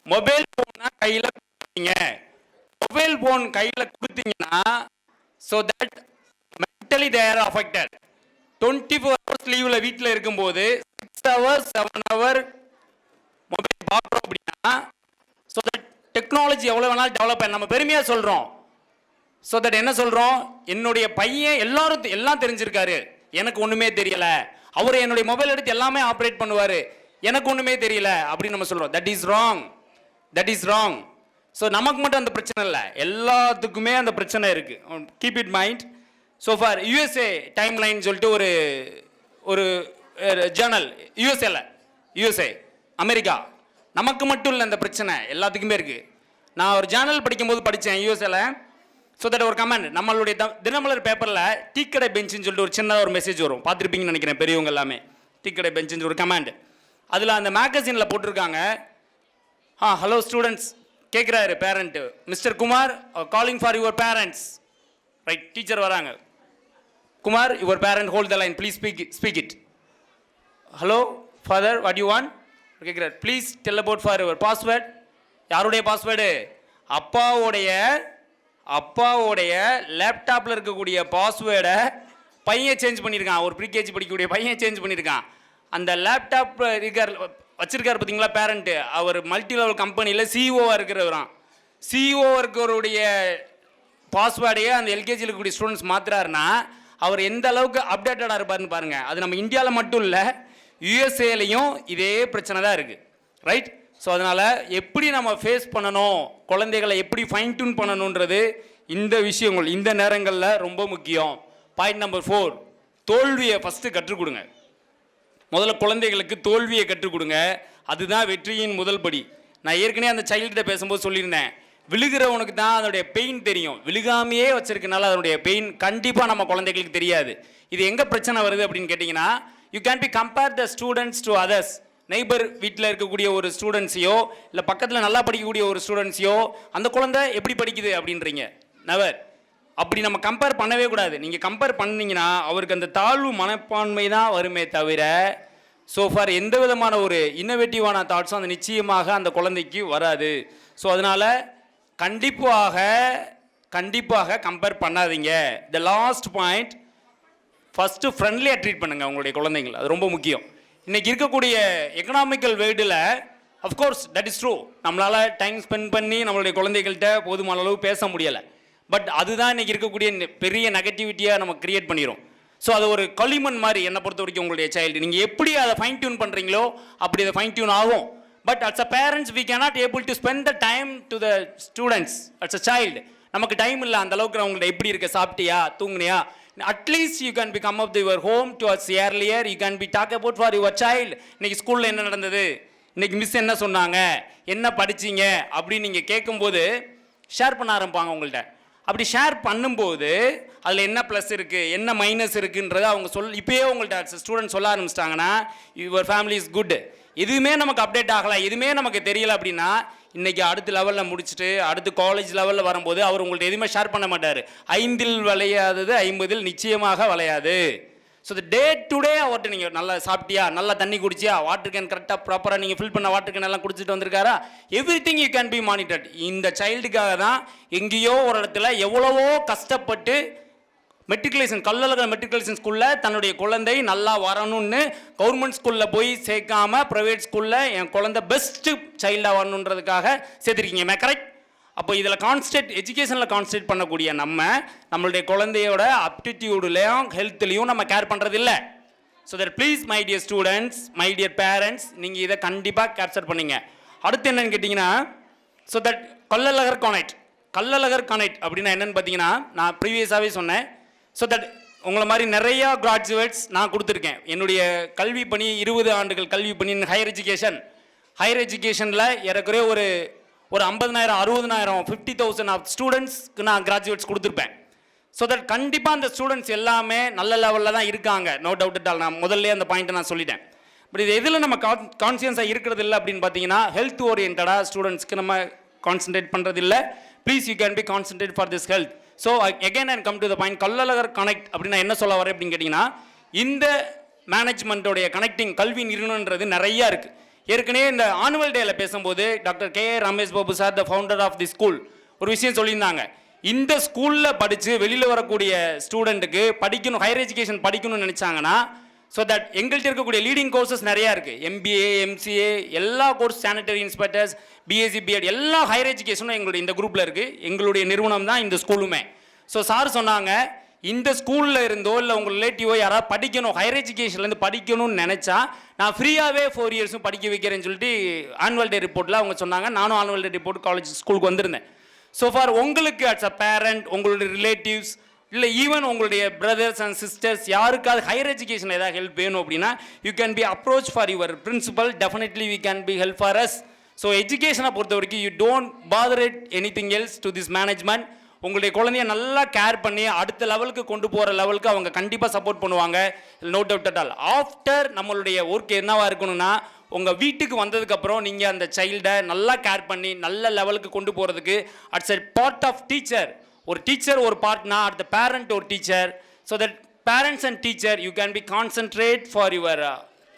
mobile ஃபோனை கையில் கொடுத்தீங்க. மொபைல் ஃபோன் கையில் கொடுத்தீங்கன்னா so that mentally they are affected. 24 hours லீவில் வீட்டில் இருக்கும்போது 6 hours 7 hour மொபைல் பார்க்குறோம் அப்படின்னா ஸோ தட் டெக்னாலஜி எவ்வளோ வேணாலும் டெவலப் ஆகும். நம்ம பெருமையாக சொல்கிறோம். ஸோ தட் என்ன சொல்கிறோம், என்னுடைய பையன் எல்லாம் தெரிஞ்சிருக்காரு, எனக்கு ஒன்றுமே தெரியலை, அவர் என்னுடைய மொபைல் எடுத்து எல்லாமே ஆப்ரேட் பண்ணுவார், எனக்கு ஒன்றுமே தெரியல அப்படின்னு நம்ம சொல்கிறோம். That is wrong, that is wrong. So நமக்கு மட்டும் அந்த பிரச்சனை இல்லை, எல்லாத்துக்குமே அந்த பிரச்சனை இருக்குது. Keep it mind. So for USA time line சொல்லிட்டு ஒரு ஜேர்னல், யூஎஸ்ஏ அமெரிக்கா, நமக்கு மட்டும் இல்லை அந்த பிரச்சனை, எல்லாத்துக்குமே இருக்குது. நான் ஒரு ஜேர்னல் படிக்கும்போது படித்தேன் யூஎஸ்ஏல. ஸோ தட் ஒரு கமெண்ட், நம்மளுடைய தினமலர் பேப்பரில் டீக்கடை பெஞ்சுன்னு சொல்லிட்டு ஒரு சின்னதாக ஒரு மெசேஜ் வரும், பார்த்துருப்பீங்கன்னு நினைக்கிறேன் பெரியவங்க எல்லாமே. டீக்கடை பெஞ்சுன்னு ஒரு கமெண்ட், அதில் அந்த மேகசினில் போட்டிருக்காங்க, ஹலோ ஸ்டூடெண்ட்ஸ், கேட்குறாரு parent, mister Kumar calling for your parents. Right, teacher வராங்க, Kumar your parent hold the line, please speak it. Hello father, what you want கேட்குறாரு. Please tell about for your password. யாருடைய பாஸ்வேர்டு? அப்பாவோடைய லேப்டாப்பில் இருக்கக்கூடிய பாஸ்வேர்டை பையன் சேஞ்ச் பண்ணியிருக்கான். ஒரு ப்ரீகேஜி படிக்கக்கூடிய பையன் சேஞ்ச் பண்ணியிருக்கான். அந்த லேப்டாப் வச்சிருக்காரு பார்த்தீங்களா பேரண்ட்டு, அவர் மல்டி லெவல் கம்பெனியில் சிஇஓவாக இருக்கிறவரான். சிஇஓ இருக்கிறவருடைய பாஸ்வேர்டையே அந்த எல்கேஜியில் இருக்கக்கூடிய ஸ்டூடெண்ட்ஸ் மாற்றுறாருன்னா அவர் எந்த அளவுக்கு அப்டேட்டடாக இருப்பார்னு பாருங்கள். அது நம்ம இந்தியாவில் மட்டும் இல்லை, யூஎஸ்ஏலையும் இதே பிரச்சனை தான் இருக்குது. ரைட்? ஸோ அதனால் எப்படி நம்ம ஃபேஸ் பண்ணணும், குழந்தைகளை எப்படி ஃபைன் டியூன் பண்ணணுன்றது இந்த விஷயங்கள் இந்த நேரங்களில் ரொம்ப முக்கியம். பாயிண்ட் நம்பர் 4, தோல்வியை ஃபஸ்ட்டு கற்றுக் கொடுங்க. முதல்ல குழந்தைகளுக்கு தோல்வியை கற்றுக் கொடுங்க, அதுதான் வெற்றியின் முதல் படி. நான் ஏற்கனவே அந்த சைல்டுகிட்ட பேசும்போது சொல்லியிருந்தேன், விழுகிறவனுக்கு தான் அதனுடைய பெயின் தெரியும், விழுகாமையே வச்சிருக்கனால அதனுடைய பெயின் கண்டிப்பாக நம்ம குழந்தைகளுக்கு தெரியாது. இது எங்கே பிரச்சனை வருது அப்படின்னு கேட்டிங்கன்னா, you can B compare the students to others. Neighbour வீட்டில் இருக்கக்கூடிய ஒரு ஸ்டூடெண்ட்ஸையோ இல்லை பக்கத்தில் நல்லா படிக்கக்கூடிய ஒரு ஸ்டூடெண்ட்ஸையோ அந்த குழந்தை எப்படி படிக்குது அப்படின்றீங்க. நெவர். அப்படி நம்ம கம்பேர் பண்ணவே கூடாது. நீங்கள் கம்பேர் பண்ணிங்கன்னா அவருக்கு அந்த தாழ்வு மனப்பான்மை தான் வருமே தவிர ஸோ ஃபார் எந்த விதமான ஒரு இன்னோவேட்டிவான தாட்ஸும் அந்த நிச்சயமாக அந்த குழந்தைக்கு வராது. ஸோ அதனால் கண்டிப்பாக கம்பேர் பண்ணாதீங்க. த லாஸ்ட் பாயிண்ட், ஃபஸ்ட்டு ஃப்ரெண்ட்லியாக ட்ரீட் பண்ணுங்கள் உங்களுடைய குழந்தைங்கள், அது ரொம்ப முக்கியம். இன்றைக்கி இருக்கக்கூடிய எக்கனாமிக்கல் வேர்ல்டில் அஃப்கோர்ஸ் தட் இஸ் ட்ரூ, நம்மளால் டைம் ஸ்பெண்ட் பண்ணி நம்மளுடைய குழந்தைகள்கிட்ட போதுமான அளவு பேச முடியலை. பட் அதுதான் இன்றைக்கி இருக்கக்கூடிய பெரிய நெகட்டிவிட்டியாக நம்ம கிரியேட் பண்ணிடும். ஸோ அது ஒரு களிமண் மாதிரி என்னை பொறுத்த வரைக்கும் உங்களுடைய சைல்டு. நீங்கள் எப்படி அதை ஃபைன் டியூன் பண்ணுறீங்களோ அப்படி அதை ஃபைன் டியூன் ஆகும். But as a parents we cannot able to spend the time to the students. As a child நமக்கு டைம் இல்லை அந்த அளவுக்கு அவங்கள்ட்ட எப்படி இருக்க, சாப்பிட்டியா, தூங்குனியா, at least you can be come up to your home to us earlier, you can be talk about for your child, இன்னைக்கு ஸ்கூலில் என்ன நடந்தது, இன்னைக்கு மிஸ் என்ன சொன்னாங்க, என்ன படிச்சீங்க அப்படின்னு நீங்கள் கேட்கும்போது ஷேர் பண்ண ஆரம்பிப்பாங்க உங்கள்கிட்ட. அப்படி ஷேர் பண்ணும்போது அதில் என்ன ப்ளஸ் இருக்குது என்ன மைனஸ் இருக்குன்றதை அவங்க இப்போயே உங்கள்கிட்ட ஸ்டூடெண்ட் சொல்ல ஆரம்பிச்சிட்டாங்கன்னா யுவர் ஃபேமிலி இஸ் குட். எதுவுமே நமக்கு அப்டேட் ஆகலை, எதுவுமே நமக்கு தெரியல அப்படின்னா இன்றைக்கி அடுத்த லெவலில் முடிச்சுட்டு அடுத்து காலேஜ் லெவலில் வரும்போது அவர் உங்கள்கிட்ட எதுவுமே ஷேர் பண்ண மாட்டார். 5இல் விளையாதது 50இல் நிச்சயமாக விளையாது. ஸோ டே டு டே அவர்கிட்ட நீங்கள் நல்லா சாப்பிட்டியா, நல்லா தண்ணி குடிச்சியா, வாட்டர் கேன் கரெக்டாக ப்ராப்பராக நீங்கள் ஃபில் பண்ண வாட்டர் கேன் எல்லாம் குடிச்சிட்டு வந்திருக்காரா, everything you can be monitored. இந்த சைல்டுக்காக தான் எங்கேயோ ஒரு இடத்துல எவ்வளவோ கஷ்டப்பட்டு மெட்ரிகுலேஷன் கல்லழகர் மெட்ரிகுலேஷன் ஸ்கூலில் தன்னுடைய குழந்தை நல்லா வரணும்னு கவர்மெண்ட் ஸ்கூலில் போய் சேர்க்காம ப்ரைவேட் ஸ்கூலில் என் குழந்தை பெஸ்ட்டு சைல்டாக வரணுன்றதுக்காக சேர்த்துருக்கீங்க. கரெக்ட்? அப்போ இதில் கான்சன்ட்ரேட் எஜுகேஷனில் கான்சன்ட்ரேட் பண்ணக்கூடிய நம்மளுடைய குழந்தையோட அப்டிடியூட்லையும் ஹெல்த்லையும் நம்ம கேர் பண்ணுறதில்ல. So that please my dear students, my dear parents, நீங்கள் இதை கண்டிப்பாக கேப்சர் பண்ணிங்க. அடுத்து என்னென்னு கேட்டிங்கன்னா, ஸோ தட் கல்லழகர் கான்வென்ட் அப்படின்னா என்னென்னு பார்த்தீங்கன்னா, நான் ப்ரீவியஸாகவே சொன்னேன். ஸோ தட் உங்களை மாதிரி நிறையா கிராஜுவேட்ஸ் நான் கொடுத்துருக்கேன். என்னுடைய கல்வி பணி 20 ஆண்டுகள் கல்வி பணி ஹையர் எஜுகேஷனில் ஏறக்குறைய ஒரு 50,000 60,000 50,000 ஆஃப் ஸ்டூடெண்ட்ஸ்க்கு நான் கிராஜுவேட்ஸ் கொடுத்துருப்பேன். ஸோ தட் கண்டிப்பாக அந்த ஸ்டூடெண்ட்ஸ் எல்லாமே நல்ல லெவலில் தான் இருக்காங்க, நோ டவுட் அட் ஆல். நான் முதல்ல அந்த பாயிண்ட்டை நான் சொல்லிட்டேன். பட் இது எதில் நம்ம கான்சியன்ஸாக இருக்கிறது இல்லை அப்படின்னு பார்த்தீங்கன்னா, ஹெல்த் ஓரியன்டாக ஸ்டூடெண்ட்ஸ்க்கு நம்ம கான்சன்ட்ரேட் பண்ணுறது இல்லை. Please you can be concentrate for this health. So again and come to the point, Kallazhagar connect அப்படின்னா என்ன சொல்ல வரேன் அப்படின்னு கேட்டிங்கன்னா, இந்த மேனேஜ்மெண்ட்டோடைய கனெக்டிங் கல்வி நிறுவனன்றது நிறையா இருக்குது. ஏற்கனவே இந்த ஆனுவல் டேயில் பேசும்போது doctor K Ramesh Babu sir, the founder of the school, ஒரு விஷயம் சொல்லியிருந்தாங்க. இந்த ஸ்கூலில் படித்து வெளியில் வரக்கூடிய ஸ்டூடெண்ட்டுக்கு படிக்கணும், ஹையர் எஜுகேஷன் படிக்கணும்னு நினச்சாங்கன்னா, ஸோ தட் எங்கள்கிட்ட இருக்கக்கூடிய லீடிங் கோர்சஸ் நிறையா இருக்குது. MBA MCA எல்லா course, sanitary inspectors, BSc BEd எல்லா ஹையர் எஜுகேஷனும் எங்களுடைய இந்த குரூப்பில் இருக்குது. எங்களுடைய நிறுவனம் தான் இந்த ஸ்கூலுமே. ஸோ சார் சொன்னாங்க, இந்த ஸ்கூலில் இருந்தோ இல்லை உங்கள் ரிலேட்டிவோ யாராவது படிக்கணும், ஹையர் எஜுகேஷன்லேருந்து படிக்கணும்னு நினச்சா நான் ஃப்ரீயாகவே 4 இயர்ஸும் படிக்க வைக்கிறேன்னு சொல்லிட்டு ஆனுவல் டே ரிப்போர்ட்டில் அவங்க சொன்னாங்க. நானும் ஆனுவல் டே ரிப்போர்ட் காலேஜ் ஸ்கூலுக்கு வந்திருந்தேன். ஸோ ஃபார் உங்களுக்கு அட்ஸ் அ பேரண்ட், உங்களுடைய ரிலேட்டிவ்ஸ் இல்லை ஈவன் உங்களுடைய பிரதர்ஸ் அண்ட் சிஸ்டர்ஸ் யாருக்காவது ஹையர் எஜுகேஷன் ஏதாவது ஹெல்ப் வேணும் அப்படின்னா you can be approach for your principal. Definitely we can be help for us. So எஜுகேஷனை பொறுத்த வரைக்கும் you don't bother it anything else to this management. உங்களுடைய குழந்தைய நல்லா கேர் பண்ணி அடுத்த லெவலுக்கு கொண்டு போகிற லெவலுக்கு அவங்க கண்டிப்பாக சப்போர்ட் பண்ணுவாங்க, no doubt at all. After நம்மளுடைய ஒர்க் என்னவாக இருக்கணும்னா, உங்கள் வீட்டுக்கு வந்ததுக்கப்புறம் நீங்கள் அந்த சைல்டை நல்லா கேர் பண்ணி நல்ல லெவலுக்கு கொண்டு போகிறதுக்கு as a part of teacher. ஒரு டீச்சர் ஒரு பார்ட்னா அடுத்த பேரண்ட் ஒரு teacher. So that parents and teacher you can be concentrate for your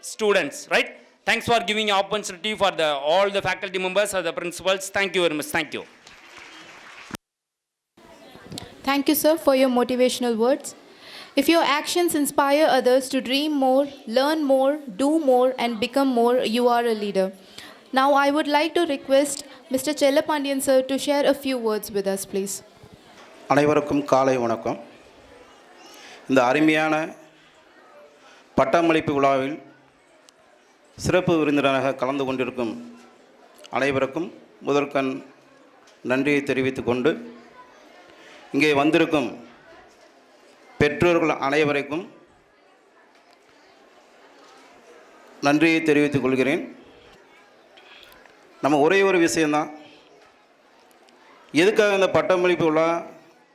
students, right? Thanks for giving opportunity for all the faculty members or the principals. Thank you very much. Thank you. Thank you, sir, for your motivational words. If your actions inspire others to dream more, learn more, do more, and become more, you are a leader. Now, I would like to request Mr. Chellapandian, sir, to share a few words with us, please. அனைவருக்கும் காலை வணக்கம். இந்த அருமையான பட்டமளிப்பு விழாவில் சிறப்பு விருந்தினராக கலந்து கொண்டிருக்கும் அனைவருக்கும் முதற்கண் நன்றியை தெரிவித்துக் கொண்டு, இங்கே வந்திருக்கும் பெற்றோர்கள் அனைவருக்கும் நன்றியை தெரிவித்துக் கொள்கிறேன். நம்ம ஒரே ஒரு விஷயந்தான், எதுக்காக இந்த பட்டமளிப்பு விழா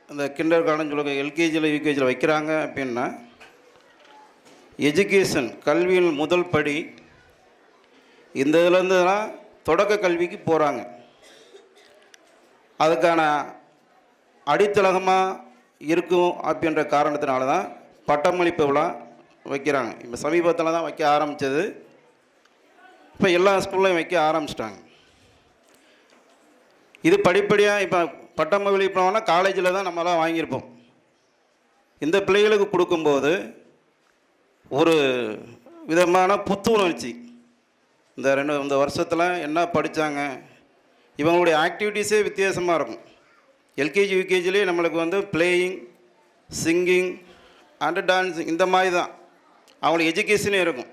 இந்த கிண்டர் கார்டன் சொல்லுங்க எல்கேஜியில் யூகேஜியில் வைக்கிறாங்க அப்படின்னா, எஜுகேஷன் கல்வியின் முதல் படி இந்த இதுலேருந்து தான் தொடக்க கல்விக்கு போகிறாங்க. அதுக்கான அடித்தளகமாக இருக்கும் அப்படின்ற காரணத்தினால தான் பட்டமளிப்பு விழா வைக்கிறாங்க. இப்போ சமீபத்தில் தான் வைக்க ஆரம்பித்தது, இப்போ எல்லா ஸ்கூல்லையும் வைக்க ஆரம்பிச்சிட்டாங்க. இது படிப்படியாக இப்போ பட்டமளிப்பு விழானா காலேஜில் தான் நம்மளாம் வாங்கியிருப்போம். இந்த பிள்ளைகளுக்கு கொடுக்கும்போது ஒரு விதமான புத்துணர்ச்சி, இந்த வருஷத்தில் என்ன படித்தாங்க, இவங்களுடைய ஆக்டிவிட்டீஸே வித்தியாசமாக இருக்கும். எல்கேஜி யூகேஜிலே நம்மளுக்கு பிளேயிங், சிங்கிங் அண்டு டான்ஸிங் இந்த மாதிரி தான் அவங்களுக்கு எஜுகேஷனே இருக்கும்.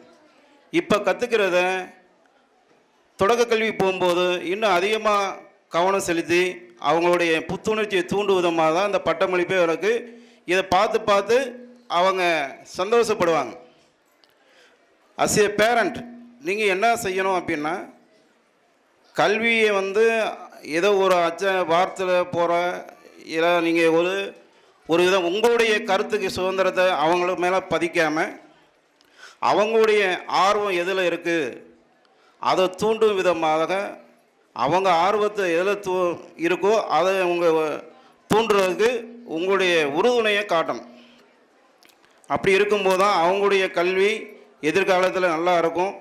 இப்போ கற்றுக்கிறத தொடக்க கல்வி போகும்போது இன்னும் அதிகமாக கவனம் செலுத்தி அவங்களுடைய புத்துணர்ச்சியை தூண்டும் விதமாக தான் இந்த பட்டமளிப்பே அவங்களுக்கு இதை பார்த்து அவங்க சந்தோஷப்படுவாங்க. அஸ் ஏ பேரண்ட் நீங்கள் என்ன செய்யணும் அப்படின்னா, கல்வியை வந்து ஏதோ ஒரு வார்த்தையில் போகிற இல்லை நீங்கள் ஒரு விதம் உங்களுடைய கருத்துக்கு சுதந்திரத்தை அவங்களுக்கு மேலே பதிக்காமல், அவங்களுடைய ஆர்வம் எதில் இருக்குது அதை தூண்டும் விதமாக அவங்க ஆர்வத்தை எதில் இருக்கோ அதை உங்கள் தூண்டுறதுக்கு உங்களுடைய உறுதுணையை காட்டணும். அப்படி இருக்கும்போது தான் அவங்களுடைய கல்வி எதிர்காலத்தில் நல்லா இருக்கும்.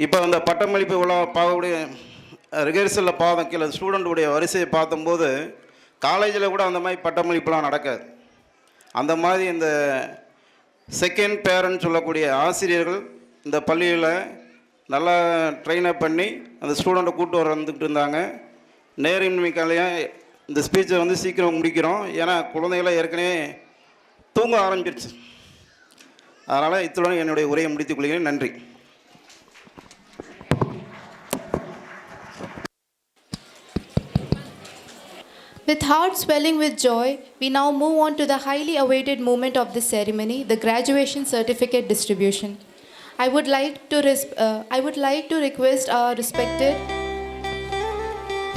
இப்போ அந்த பட்டமளிப்பு விழா பார்க்கக்கூடிய ரிஹர்சலில் பார்த்தோம், கீழே ஸ்டூடெண்ட்டுடைய வரிசையை பார்த்தம்போது காலேஜில் கூட அந்த மாதிரி பட்டமளிப்புலாம் நடக்காது. அந்த மாதிரி இந்த செகண்ட் பேரண்ட் சொல்லக்கூடிய ஆசிரியர்கள் இந்த பள்ளியில் நல்லா ட்ரெயினப் பண்ணி அந்த ஸ்டூடெண்ட்டை கூப்பிட்டு வந்துக்கிட்டு இருந்தாங்க. நேரின்மைக்காலையாக இந்த ஸ்பீச்சை வந்து சீக்கிரம் முடிக்கிறோம், ஏன்னா குழந்தைகளை ஏற்கனவே தூங்க ஆரம்பிச்சிருச்சு. அதனால் இத்துடன் என்னுடைய உரையை முடித்துக் கொள்கிறேன். நன்றி. With hearts swelling with joy, we now move on to the highly awaited moment of this ceremony, the graduation certificate distribution. I would like to request our respected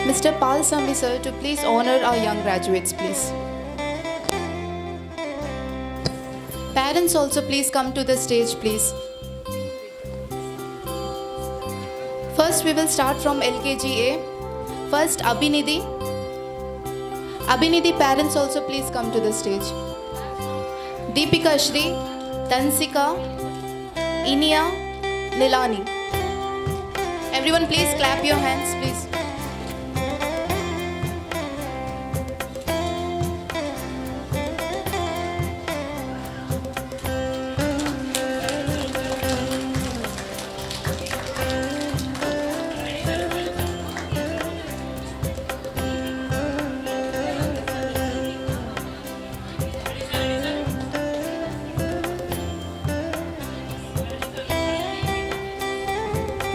Mr. Pal Sami sir to please honor our young graduates, please. Parents also please come to the stage, please. First we will start from LKGA. First Abhinidhi. Abhinidhi parents also please come to the stage. Deepika Shri, Tansika, Inia, Nilani. Everyone please clap your hands, please.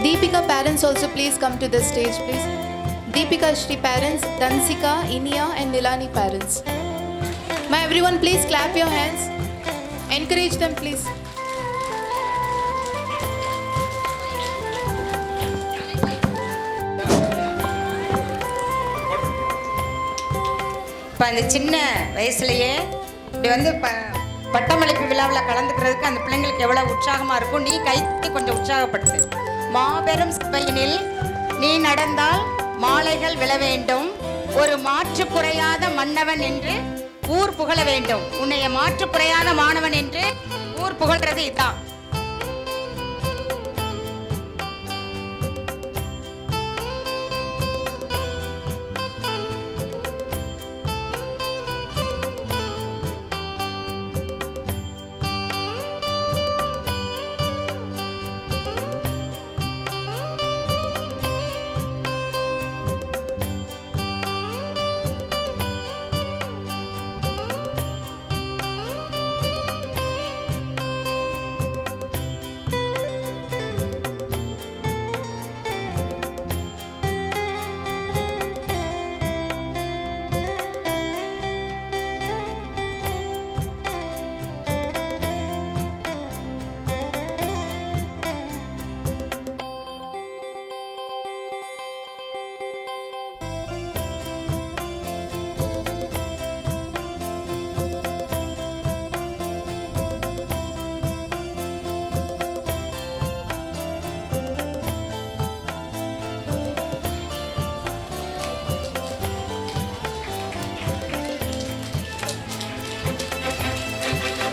Deepika parents also please come to the stage, please. Deepika Shri parents, Dansika, Inia and Nilani parents. May everyone please clap your hands. Encourage them, please. இப்போ அந்த சின்ன வயசுலையே இப்படி வந்து பட்டமளிப்பு விழாவில் கலந்துக்கிறதுக்கு அந்த பிள்ளைங்களுக்கு எவ்வளோ உற்சாகமாக இருக்கும். நீ கைக்கு கொஞ்சம் உற்சாகப்படுத்து. மாபெரும் சபையினில் நீ நடந்தால் மாலைகள் விழ வேண்டும், ஒரு மாற்று குறையாத மன்னவன் என்று ஊர் புகழ வேண்டும். உன்னைய மாற்று குறையாத மாணவன் என்று ஊர் புகழ்றது இதான்.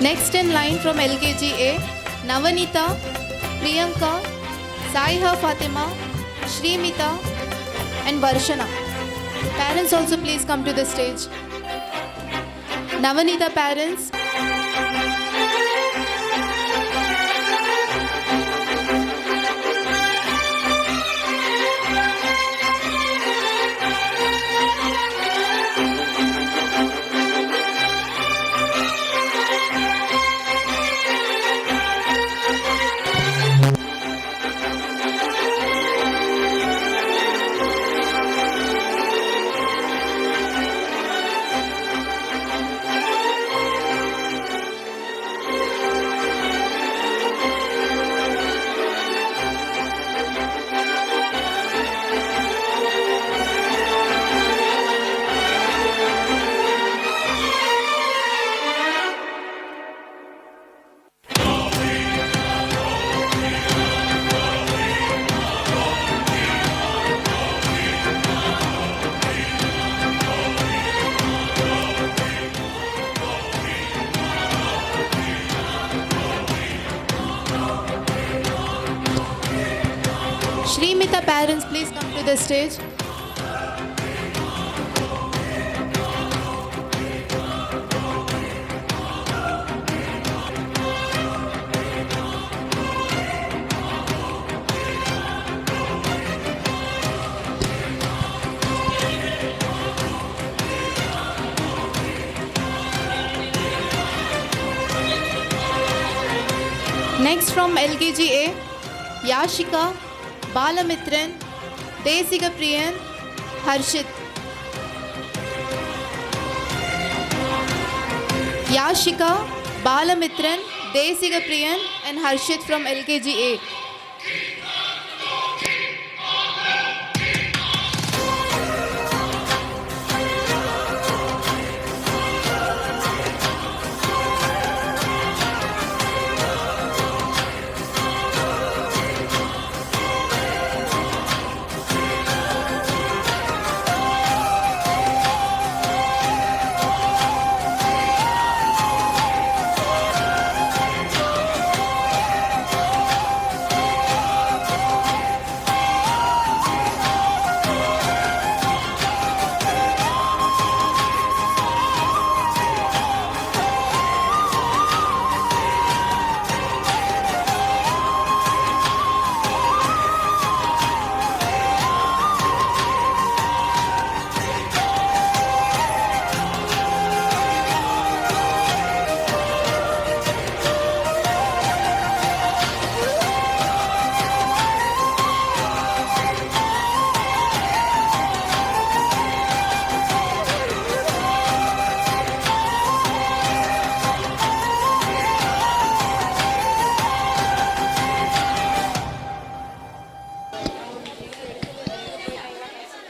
Next in line from LKGA, Navanita, Priyanka, Saiha Fatima, Shrimita and Varshana. Parents also please come to the stage. Navanita parents. parents please come to the stage? Next from LKG A, Yashika, Balamitran, Desika Priyan, Harshit. Yashika, Balamitran, Desika Priyan and Harshit from LKG A.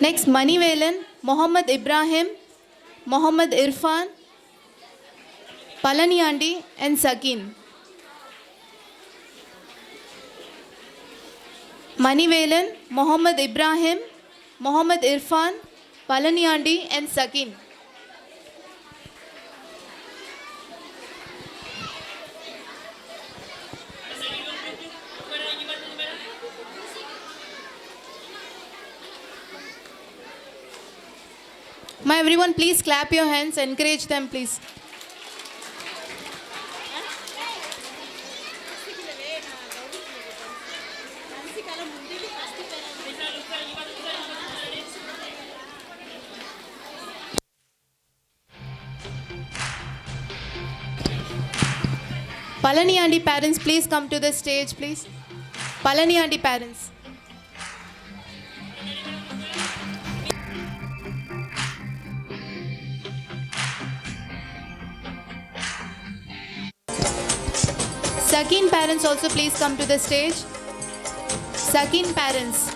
Next, Manivelan, Mohammad Ibrahim, Mohammad Irfan, Palaniandi and Sakin. Manivelan, Mohammad Ibrahim, Mohammad Irfan, Palaniandi and Sakin. My everyone, please clap your hands, encourage them, please. Palaniandi parents, please come to the stage, please. Palaniandi parents. Sakin parents also please come to the stage. Sakin parents.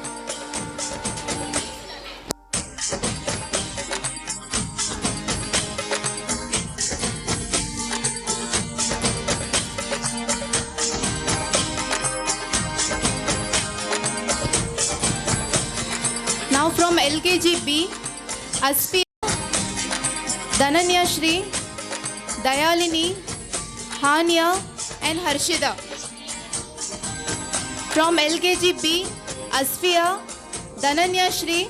Now from LKG B, Aspi, Dhananya Shri, Dayalini, Hania and Harshida. From LKG B, Asfiya, Dhananya Shri,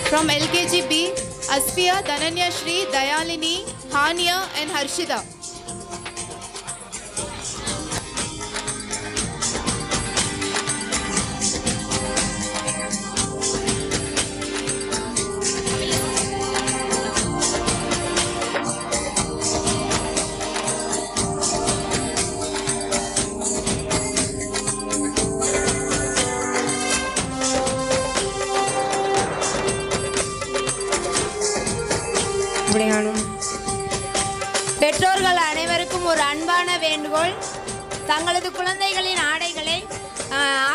from LKG B, Asfiya, Dhananya Shri, Dayalini, Hania and Harshida. பெற்றோர்கள் அனைவருக்கும் ஒரு அன்பான வேண்டுகோள், தங்களது குழந்தைகளின் ஆடைகளை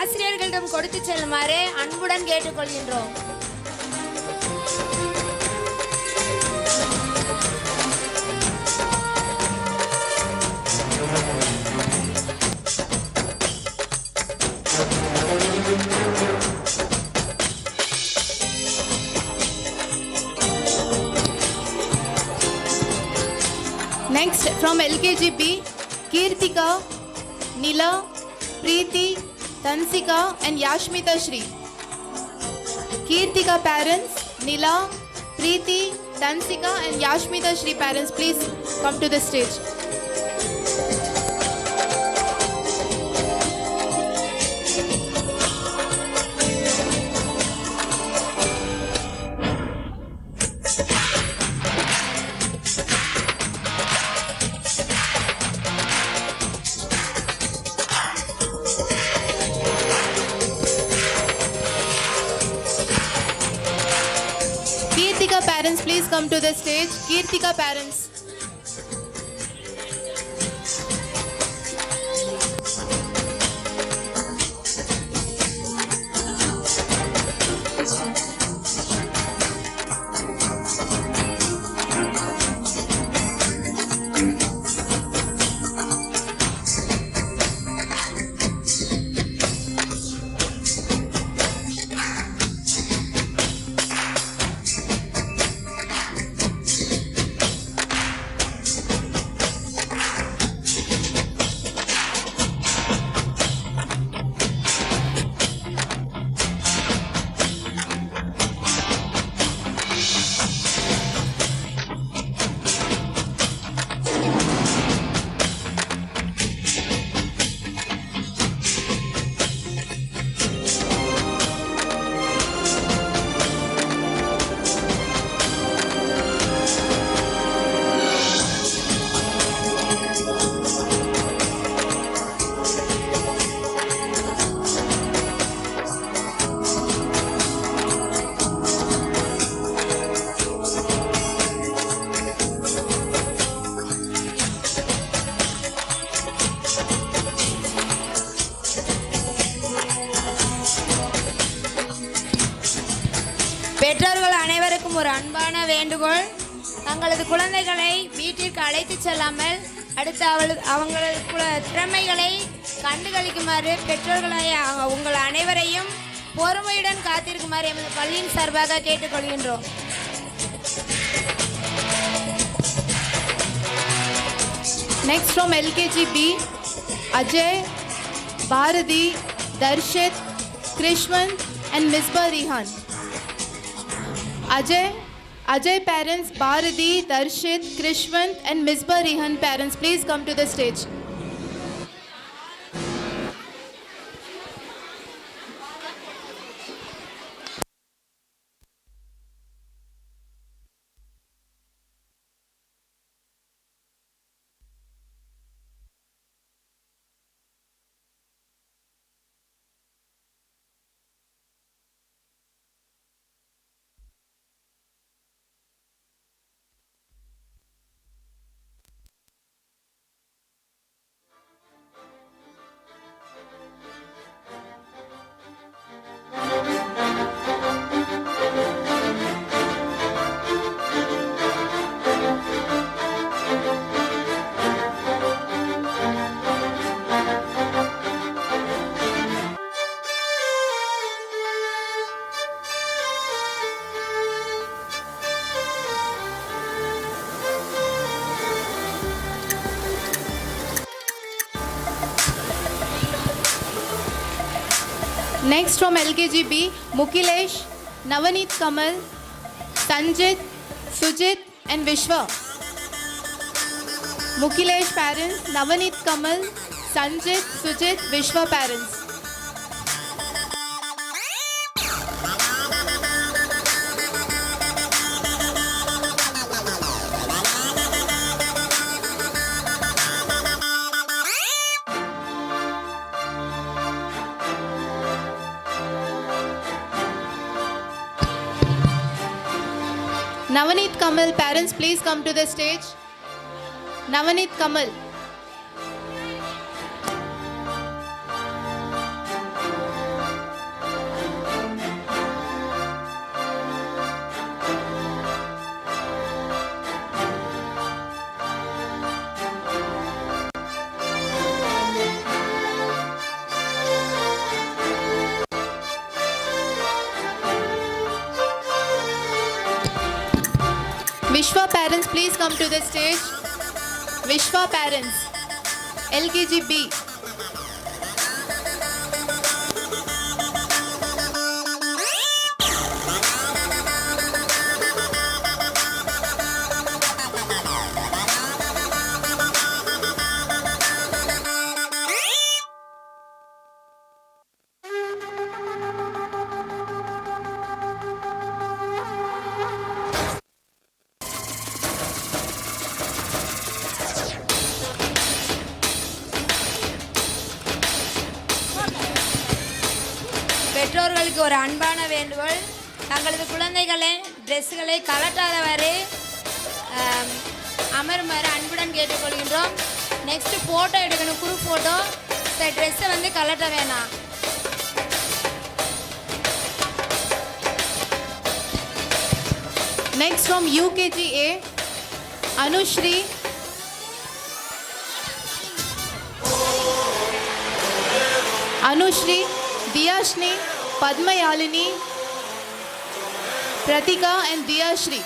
ஆசிரியர்களிடம் கொடுத்து செல்லுமாறு அன்புடன் கேட்டுக்கொள்கின்றோம். Next, from LKGB, Kirtika, Nila, Preeti, Tansika, and Yashmita Shri. Kirtika parents, Nila, Preeti, Tansika, and Yashmita Shri parents, please come to the stage. Kirtika parents, please come to the stage. Kirtika parents. பெற்றோர்கள் அனைவருக்கும் ஒரு அன்பான வேண்டுகோள். தங்களது குழந்தைகளை வீட்டிற்கு அழைத்து செல்லாமல் அடுத்து அவங்களது திறமைகளை கண்டுகளிக்குமாறு பெற்றோர்களை உங்கள் அனைவரையும் பொறுமையுடன் காத்திருக்குமாறு எமது பள்ளியின் சார்பாக கேட்டுக்கொள்கின்றோம். Next from LKGB, Ajay, Bharati, Darshit, Krishwan, and Misbah Rihan. Ajay parents, Bharati, Darshit, Krishwan, and Misbah Rihan parents, please come to the stage. Next from LKGB, Mukilesh, Navaneet Kamal, Sanjit, Sujit, and Vishwa. Mukilesh parents, Navaneet Kamal, Sanjit, Sujit, Vishwa parents. Navaneet Kamal parents, please come to the stage. Navaneet Kamal. Vishwa parents, please come to the stage. Vishwa parents, LKG B. பெற்றோர்களுக்கு ஒரு அன்பான வேண்டுகோள், தங்களது குழந்தைகளின் ட்ரெஸ்ஸுகளை கலட்டாதவாறு அமருமாறு அன்புடன் கேட்டுக்கொள்கின்றோம். நெக்ஸ்ட் ஃபோட்டோ எடுக்கணும், குரூப் ஃபோட்டோ. இந்த ட்ரெஸ்ஸை வந்து கலட்ட வேணாம். Next from UKG A, Anushri. Anushri, Diyashni, Padmayalini, Pratika and Diyashri.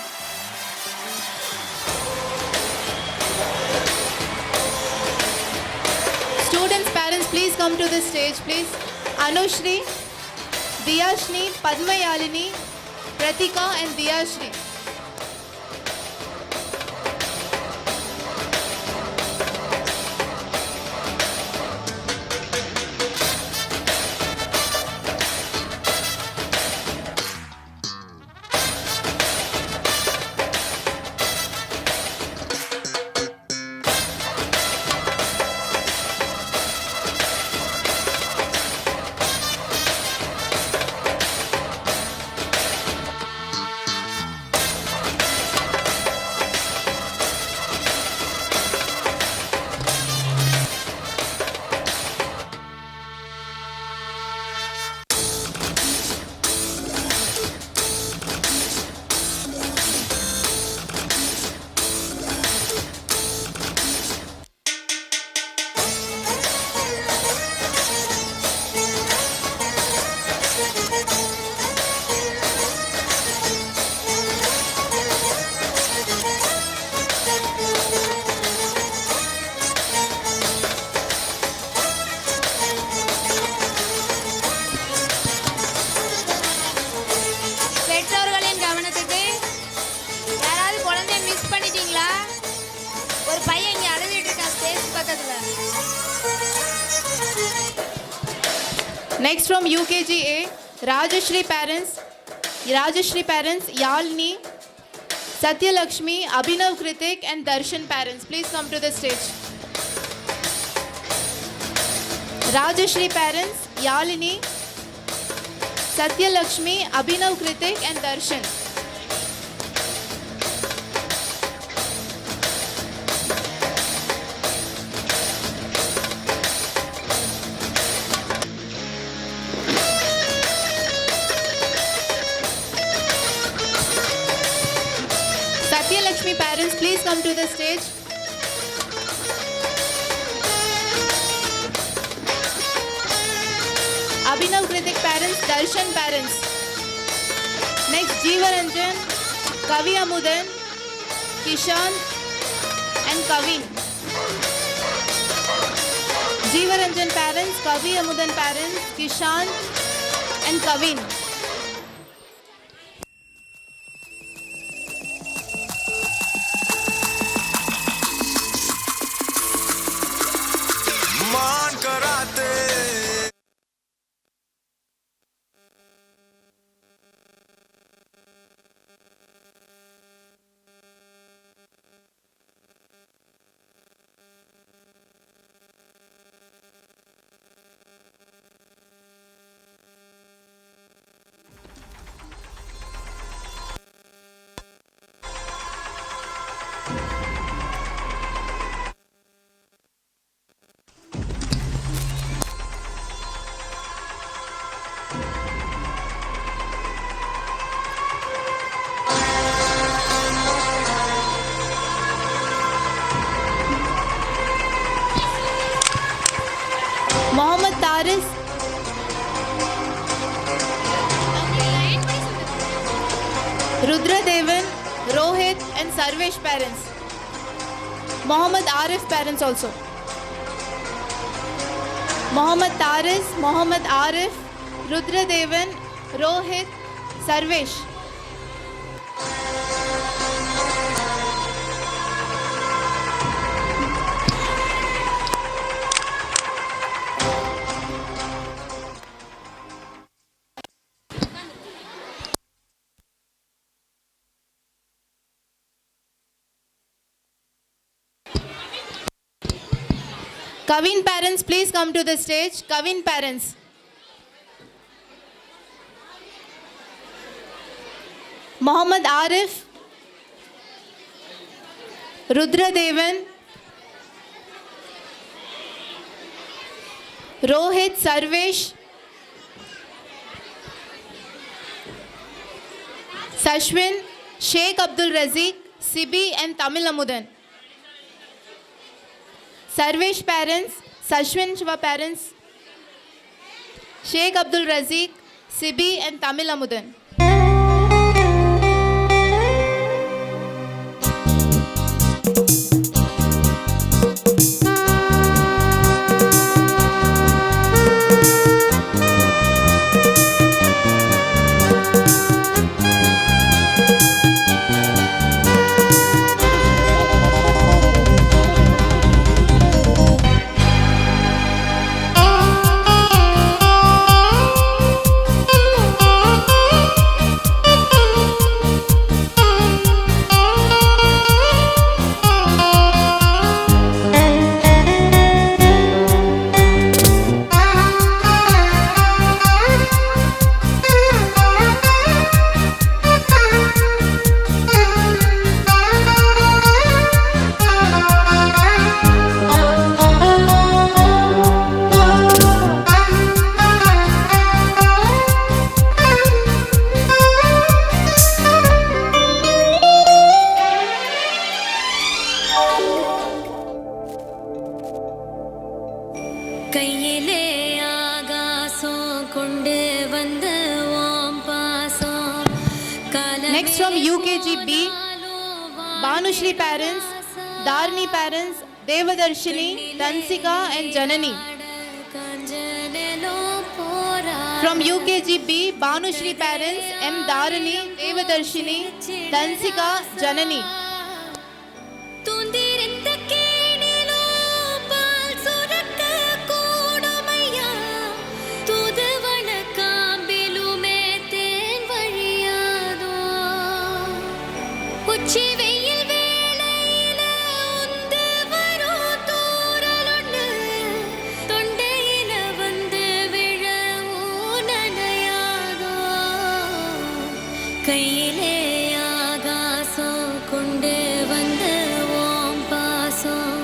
Students, parents, please come to the stage, please. Anushri, Diyashni, Padmayalini, Pratika and Diyashri. பெற்றோர்களின் கவனத்துக்கு, யாராவது குழந்தைய மிஸ் பண்ணிட்டீங்களா? ஒரு பையன் இங்கே அழுதுட்டு இருக்கான் ஸ்டேஜ் பக்கத்தில். Next from UKG A, Rajashri parents, Yalini, Satyalakshmi, Abhinav Kritik and Darshan parents, please come to the stage. Rajashri parents, Yalini, Satyalakshmi, Abhinav Kritik and Darshan. Satyalakshmi parents, please come to the stage. Abhinav Kritik parents, Darshan parents. Next, Jeevaranjan, Kavi Amudan, Kishan and Kavin. Jeevaranjan parents, Kavi Amudan parents, Kishan and Kavin. Mohammad Taris, Rudra Devan, Rohit and Sarvesh parents. Mohammed Arif parents also. Mohammed Taris, Mohammed Arif, Rudra Devan, Rohit, Sarvesh. Kavin parents, please come to the stage. Kavin parents. Mohammed Arif, Rudra Devan, Rohit Sarvesh, Sashwin, Sheikh Abdul Razik, Sibi and Tamil Amudan. Sarvesh parents, Sashwin Shiva parents, Sheikh Abdul Razik, Sibi and Tamil Amudan. கையிலே ஆகாசம் கொண்டு வந்த ஓம் பாசம். Next from UKGB, Banushri parents, Dharni parents, Devadarshini, Tansika and Janani. From UKGB, Banushri parents, M. Dharani, Devadarshini, Tansika, Janani. கையிலே ஆகாசம் கொண்டு வந்த ஓம் பாசம்.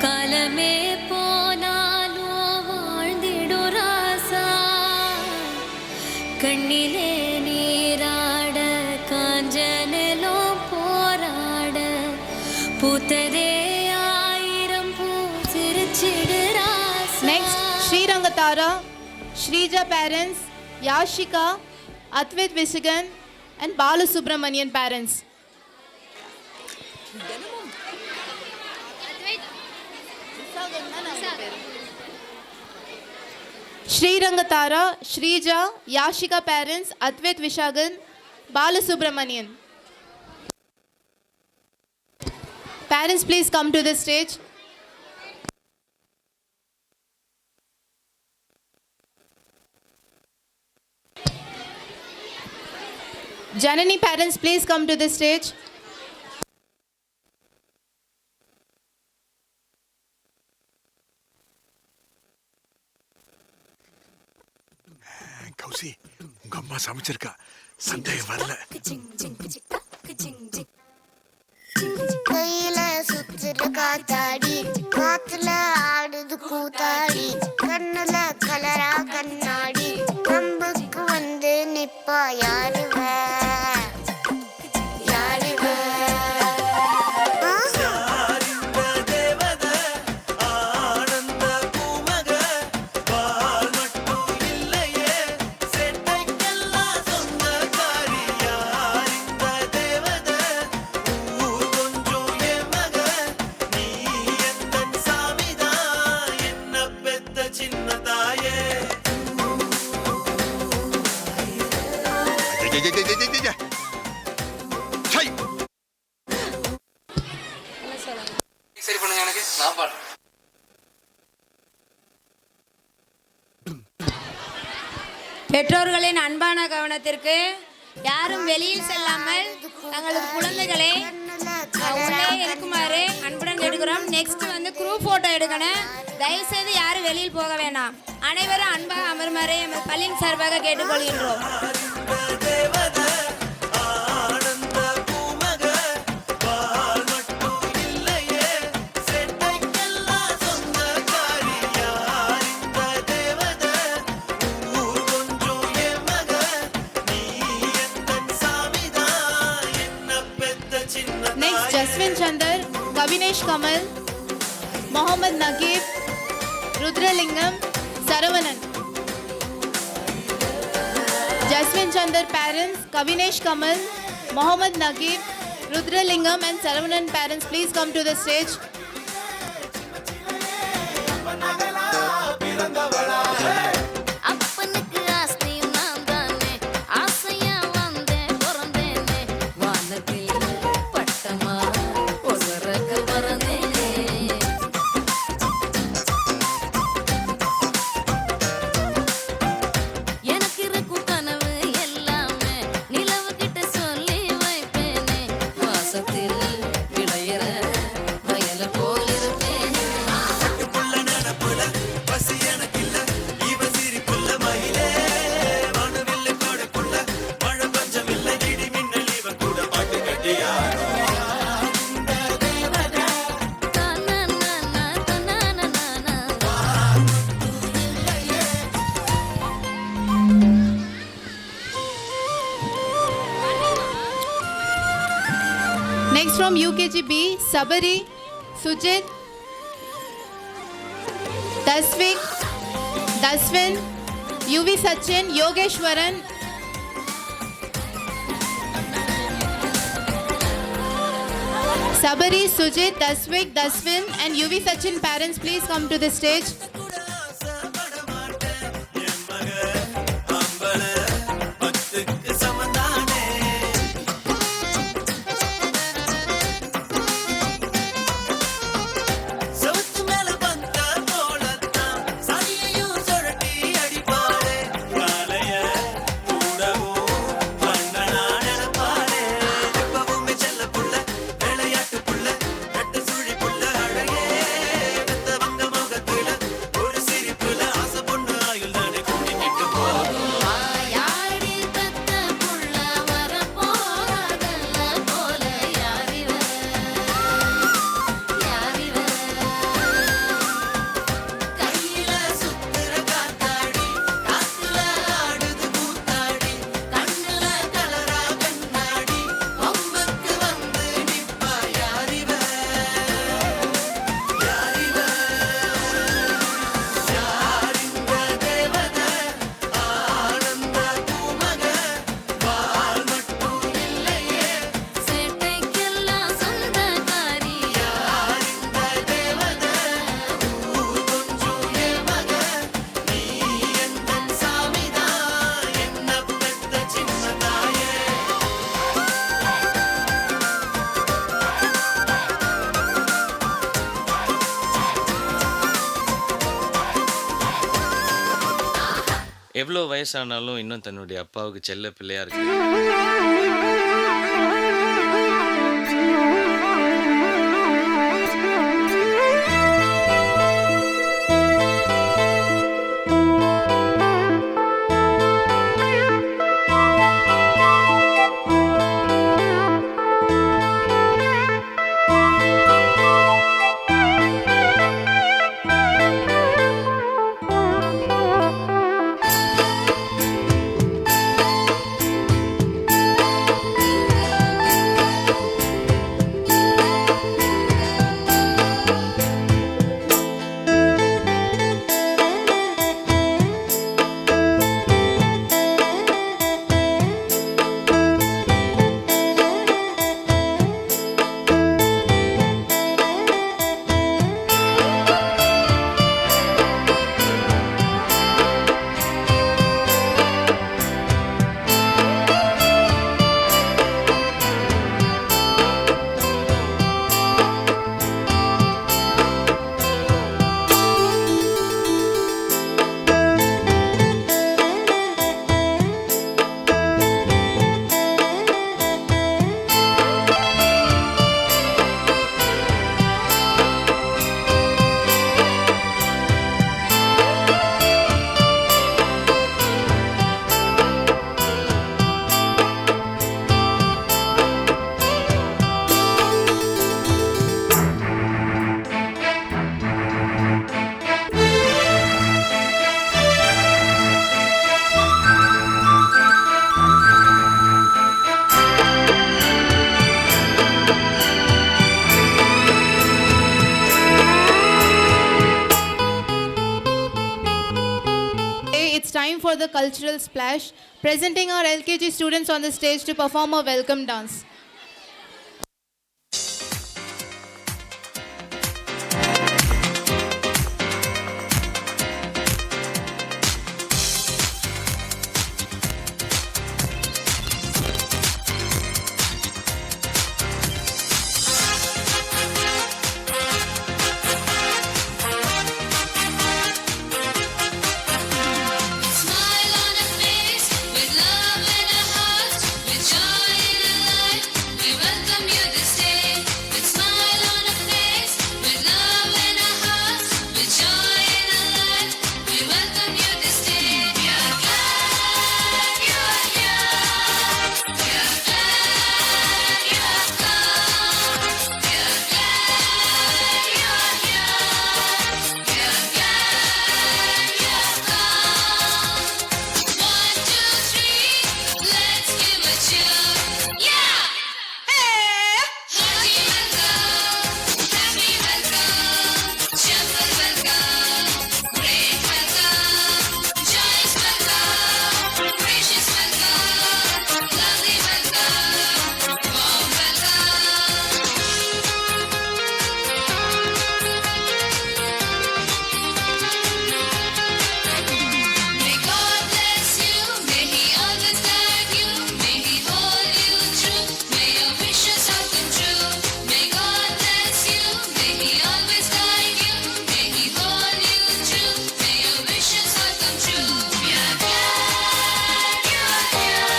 காலமே போனாலும் வாழ்ந்திடு ராசா. கண்ணிலே நீராட காஞ்சனலோ போராட பூத்ததே ஆயிரம் பூ சிரிச்சிடு ராசா. Next, Sri Rangatara, Shrija parents, Yashika, Advait Visigan and Balu Subramanian parents. Sri Rangatara, Shrija, Yashika parents, Advait Vishagan, Balu Subramanian. Parents, please come to the stage. Janani parents, please come to the stage. Kousi, உங்க அம்மா சமைச்சிருக்கா, சந்தேகம் வரல. கையில சுத்துற காத்தாடி, காத்துல ஆடுது கூத்தாடி, கண்ணுல கலரா கண்ணாடி, கம்புக்கு வந்து நிப்பா யாருவ சொல்லுங்க. சரி பண்ணுங்க, எனக்கு நான் பாடுறேன். பெற்றோர்களின் அன்பான கவனத்திற்கு, யாரும் வெளியில் செல்லாமல் தங்களது குழந்தைகளை உள்ளே இருக்குமாறு அன்புடன் எடுக்கிறோம். நெக்ஸ்ட் வந்து குரூப் போட்டோ எடுக்கணும். தயவுசெய்து யாரும் வெளியில் போக வேண்டாம். அனைவரும் அன்பாக அமருமாறு எமது பள்ளியின் சார்பாக கேட்டுக்கொள்கின்றோம். Next, Jaswin Chandar, Kavinesh Kamal, Mohammad Nagib, Rudralingam, Saravanan. Jaswin Chandar parents, Kavinesh Kamal, Mohammad Nagib, Rudralingam and Saravanan parents, please come to the stage. அப்பனுக்கு ஆஸ்தியும் நான் தானே, ஆசையா வந்தேன் பிறந்தேனே, வானத்தில் பட்டமா ஒசரக்கு பறந்தேனே. எனக்கு இருக்கும் கனவு எல்லாமே நிலவு கிட்ட சொல்லி வைப்பேனே, வாசத்தில் விளையிற வயல போல் இருப்பேனே. Next from UKGB, Sabari, Sujit, Dasvik, Daswin, UV Sachin, Yogeshwaran, Sabari, Sujit, Dasvik, Daswin and UV Sachin parents, please come to the stage. யாரடி பெத்த புள்ள வரப்போறதல்ல போல யாரிவ யாரிவ கையில சுத்துற காத்தாடி காத்துல ஆடுது கூத்தாடி கண்ணுல கலரா கண்ணாடி கொம்புக்கு வந்து நிப்பா யாரிவ யாரிவ யாரிந்த தேவதை ஆனந்த பூமக வால் மட்டும் இல்லையே சேட்டைக்கெல்லாம் சொந்தக்காரி யாரிந்த தேவதை ஊர் கொஞ்சம் ஏமக நீ எந்தன் சாமிதான் என்ன பெத்த சின்ன தாயே எவ்வளோ வயசானாலும் இன்னும் தன்னுடைய அப்பாவுக்கு செல்ல பிள்ளையா இருக்கு. for the cultural splash, presenting our LKG students on the stage to perform a welcome dance. Smile on a face, with love in a heart, with joy in a life. We welcome you this day. With smile on a face, with love in a heart, with joy in a life. We welcome you this day. We are glad you are here. We are glad you have come. We are glad you are here. We are glad you have come. 1, 2, 3, let's give a cheer. Yeah! Hearty welcome, happy welcome, cheerful welcome, great welcome, joyous welcome, gracious welcome, lovely welcome, warm welcome. May God bless you, may He always guide you, may He hold you true, may your wishes all come true. May God bless you, may He always guide you, may He hold you true, may your wishes all come true. We are glad you are here.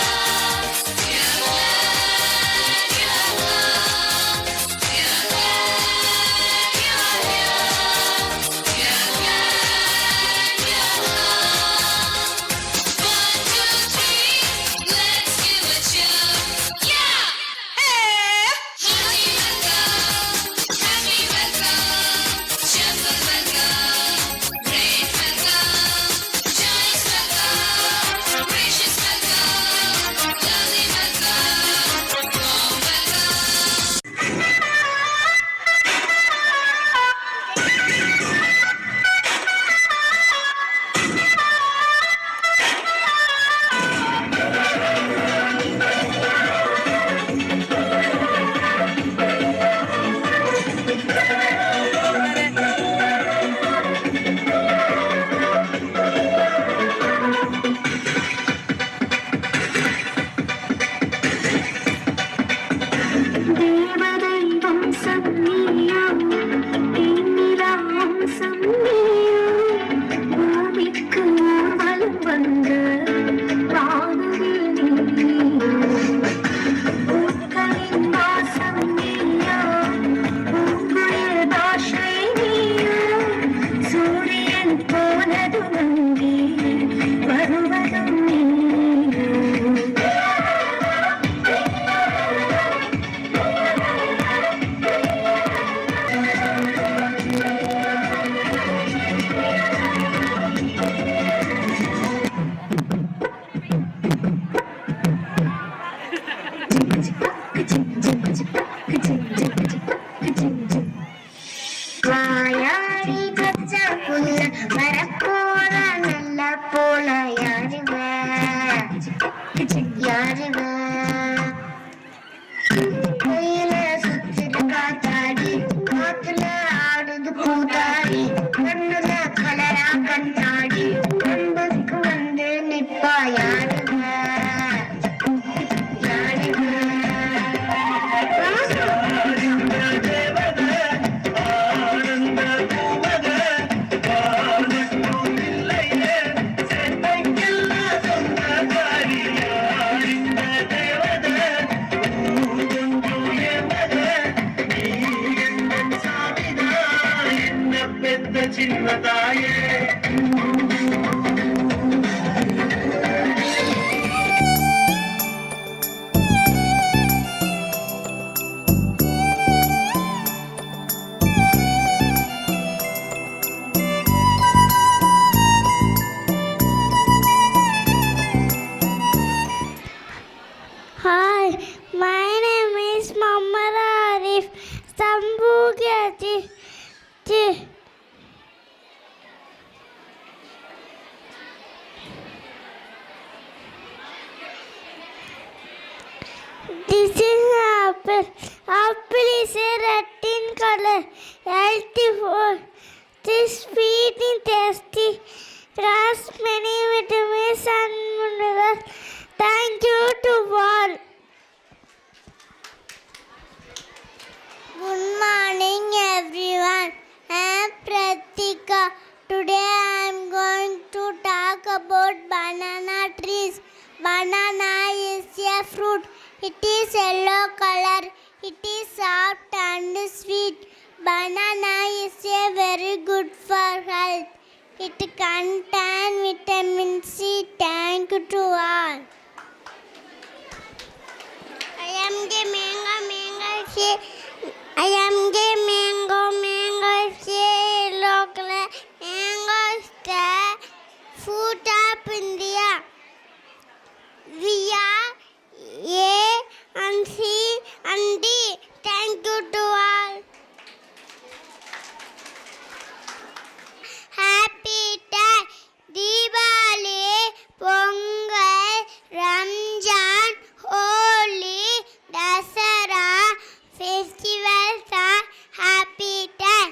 We are glad you have come. We are glad you are here. We are glad you have come. 1, 2, 3, let's give a cheer. Yeah! Hearty welcome, happy welcome, cheerful welcome, great welcome, joyous welcome, gracious welcome, lovely welcome, warm welcome. தேவதைவம் சன்னியம் தேனிலாம் சன்னியம் பூமிக்கு ஊர்வலம் வந்து வானுவில் நீயும் பூக்களின் வாசம் நீயும் பூங்குழல் பாஷை நீயும் சூரியன் போனதும் அங்கே வருவதும் நீயும் வாயாடி பச்சை புல்ல வரப்போற நல்ல போல யாருவ யாருவ கையில சுத்திட்டு காத்தாடி காத்துல ஆடுது பூத்தாடி கண்ணுல கலரா கண்ணாடி அன்புக்கு வந்து நிப்பா யாருவ Hi, my name is Muhammad Arif. Sambu Gati. color, healthy food. This sweet and tasty. Plus many vitamins and minerals. Thank you to all. Good morning everyone. I am Pratika. Today I am going to talk about banana trees. Banana is a fruit. It is yellow color. It is soft and sweet. Banana is a very good for health. It contains vitamin C. Thank you to all. I am the mango tree. I am the mango tree. Local mango is the food of India. We are A and C and D. Thank you to all. Happy day. Diwali, Pongal, Ramjan, Holi, Dasara, festivals are happy day.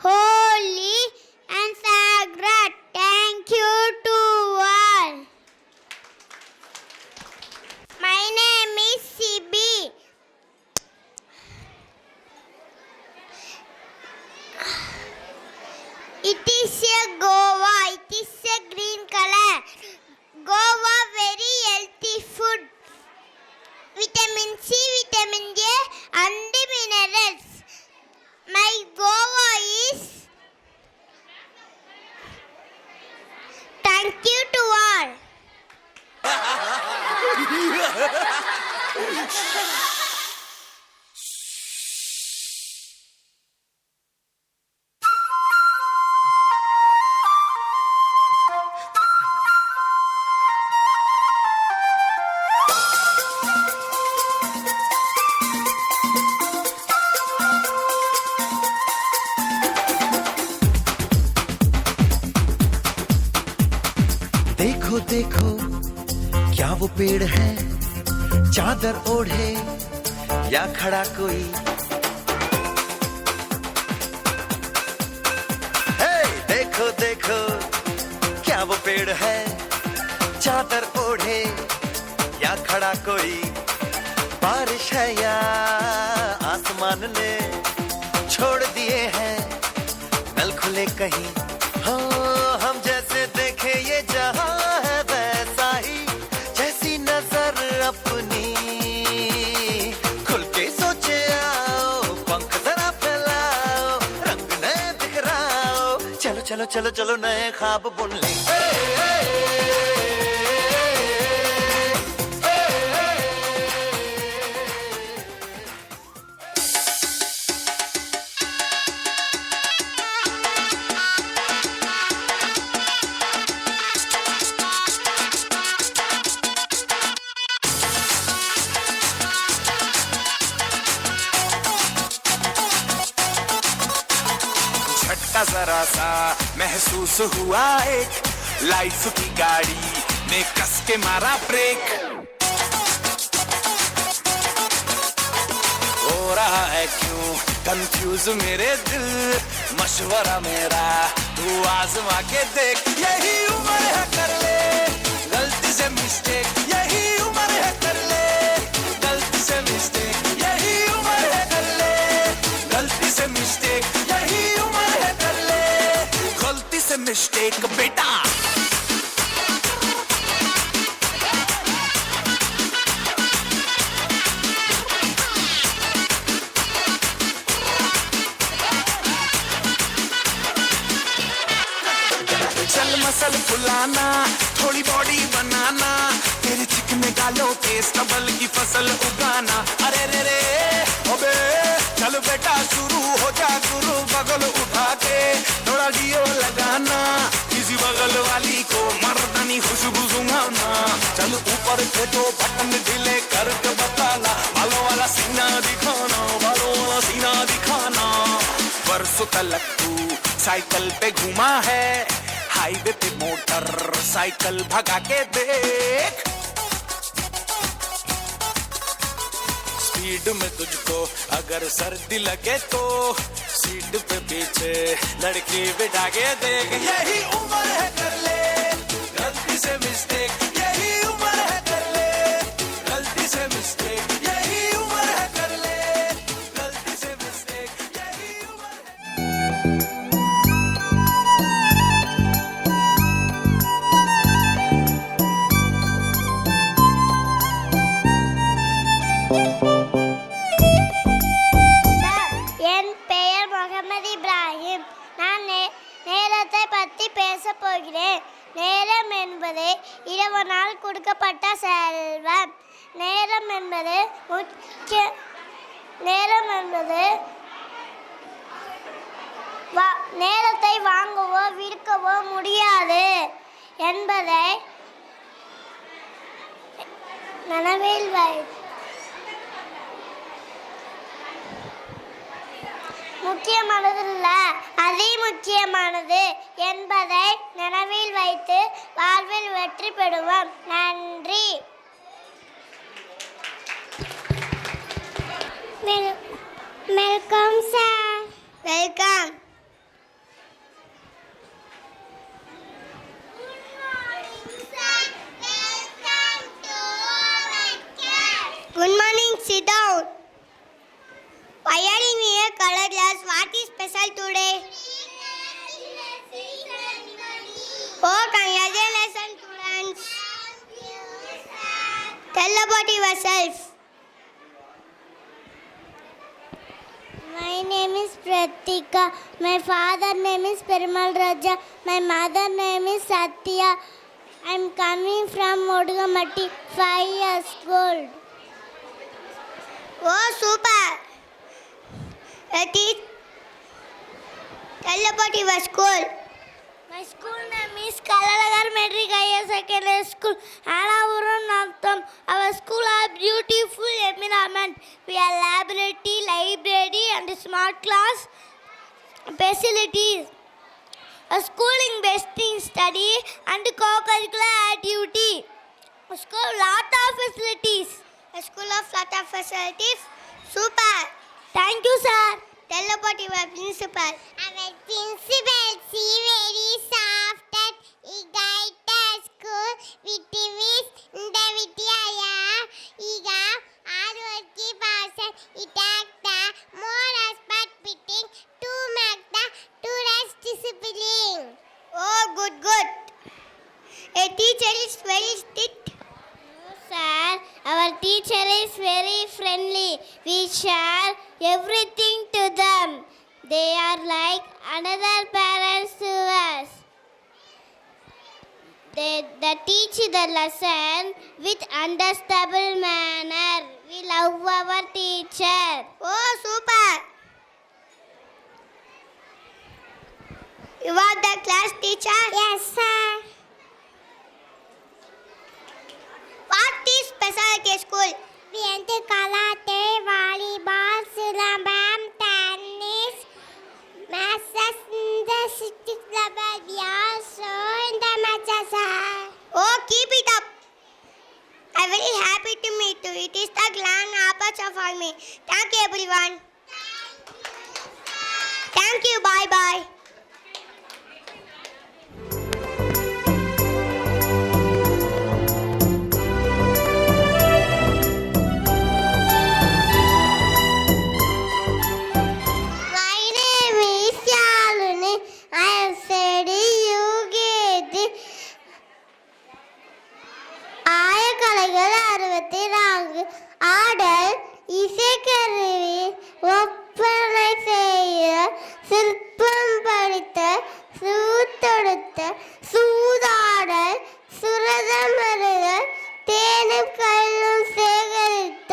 Holy and sacred. Thank you to all. My name is Sibi. It is a guava. It is a green color. Guava very healthy food. Vitamin C, vitamin A and minerals. My guava is. Thank you to all. देखो देखो क्या वो पेड़ है, चादर ओढ़े या खड़ा कोई। हे देखो देखो क्या वो पेड़ है, चादर ओढ़े या खड़ा कोई। बारिश है या आसमान ने छोड़ दिए हैं नल खुले कहीं। हाँ हम जैसे देखे ये जहां है वैसा ही, जैसी नजर अपनी खुल के सोचे आओ। पंख जरा फैलाओ, रंग नए बिखराओ। चलो चलो चलो चलो नए ख्वाब बुन ले। जरा सा महसूस हुआ एक, लाइफ की गाड़ी ने कस के मारा ब्रेक। हो रहा है क्यों कंफ्यूज मेरे दिल, मशवरा मेरा तू आजमा के देख। यही उम्र है कर ले गलती से मिस्टेक, यही उम्र है कर ले गलती से मिस्टेक, यही उम्र है कर ले गलती से मिस्टेक, यही उम्र है कर ले गलती से मिस्टेक बेटा। चल मसल फुलाना, थोड़ी बॉडी बनाना, तेरे चिकने गालों पे स्टबल की फसल उगाना। अरे रे रे अबे चल बेटा शुरू हो जा गुरु, बगल उठा के थोड़ा जियो लगाना, किसी बगल वाली को मर्दानी खुशबू सुंघाना। चल ऊपर से तो बटन ढीले करके बताना, बालों वाला सीना दिखाना, बालों वाला सीना दिखाना। बरसों तलक तू साइकिल पे घुमा है, हाईवे पे मोटर साइकिल भगा के देख। भीड़ में तुझको अगर सर्दी लगे तो सीट पे पीछे लड़की बिठा के देख, यही उम्र है कर ले गलती से मिस्टेक, यही उम्र है कर ले गलती से मिस्टेक, यही उम्र है कर ले गलती से मिस्टेक, यही उम्र है। என் பெயர் முகமது இப்ராஹிம். நான் நேரத்தை பற்றி பேசப் போகிறேன். நேரம் என்பது இறைவனால் கொடுக்கப்பட்ட செல்வம். நேரம் என்பது நேரத்தை வாங்கவோ விற்கவோ முடியாது என்பதை நினைவில் முக்கியமானதல்ல, அதி முக்கியமானது என்பதை நினைவில் வைத்து வாழ்வில் வெற்றி பெறுவோம். நன்றி. Welcome sir. Welcome. Good morning, sit down. Why are you here, color class? What is special today? Oh, congratulations, students. Tell about yourself. My name is Pratika. My father name is Perumal Raja. My mother name is Satya. I am coming from Modugamatti, 5 years old. Oh, super. Tell about your school. My school name is Kalalagar Metric Higher Secondary School, Alavuram, Northam. Our school has beautiful environment. We have library and smart class facilities. A school investing in study and co-curricular activity. A school lot of facilities. A school of lot of facilities. Super. Thank you, sir. Tell about your principal. Our principal, she very soft and he guide the school with the Vidyaya. He got hardworking person. He take the more respect fitting to make the students discipline. Oh, good. A teacher is very strict. Sir, our teacher is very friendly. We share everything to them. They are like another parents to us. They teach the lesson with understandable manner. We love our teacher. Oh, super! You are the class teacher? Yes, sir. What is specialty school? We enter karate, volleyball, silamam, tennis, masses in the city level. We also in the matches. Oh, keep it up. I'm very happy to meet you. It is the grand opportunity for me. Thank you, everyone. Thank you. Bye. ஆடல், இசைக்கருவி, ஒப்பனை செய்ய, சிற்பம் படித்த, சூத்தொடுத்த, சூதாடல், சுரதமருதல், தேனும் கல்லும் சேகரித்த,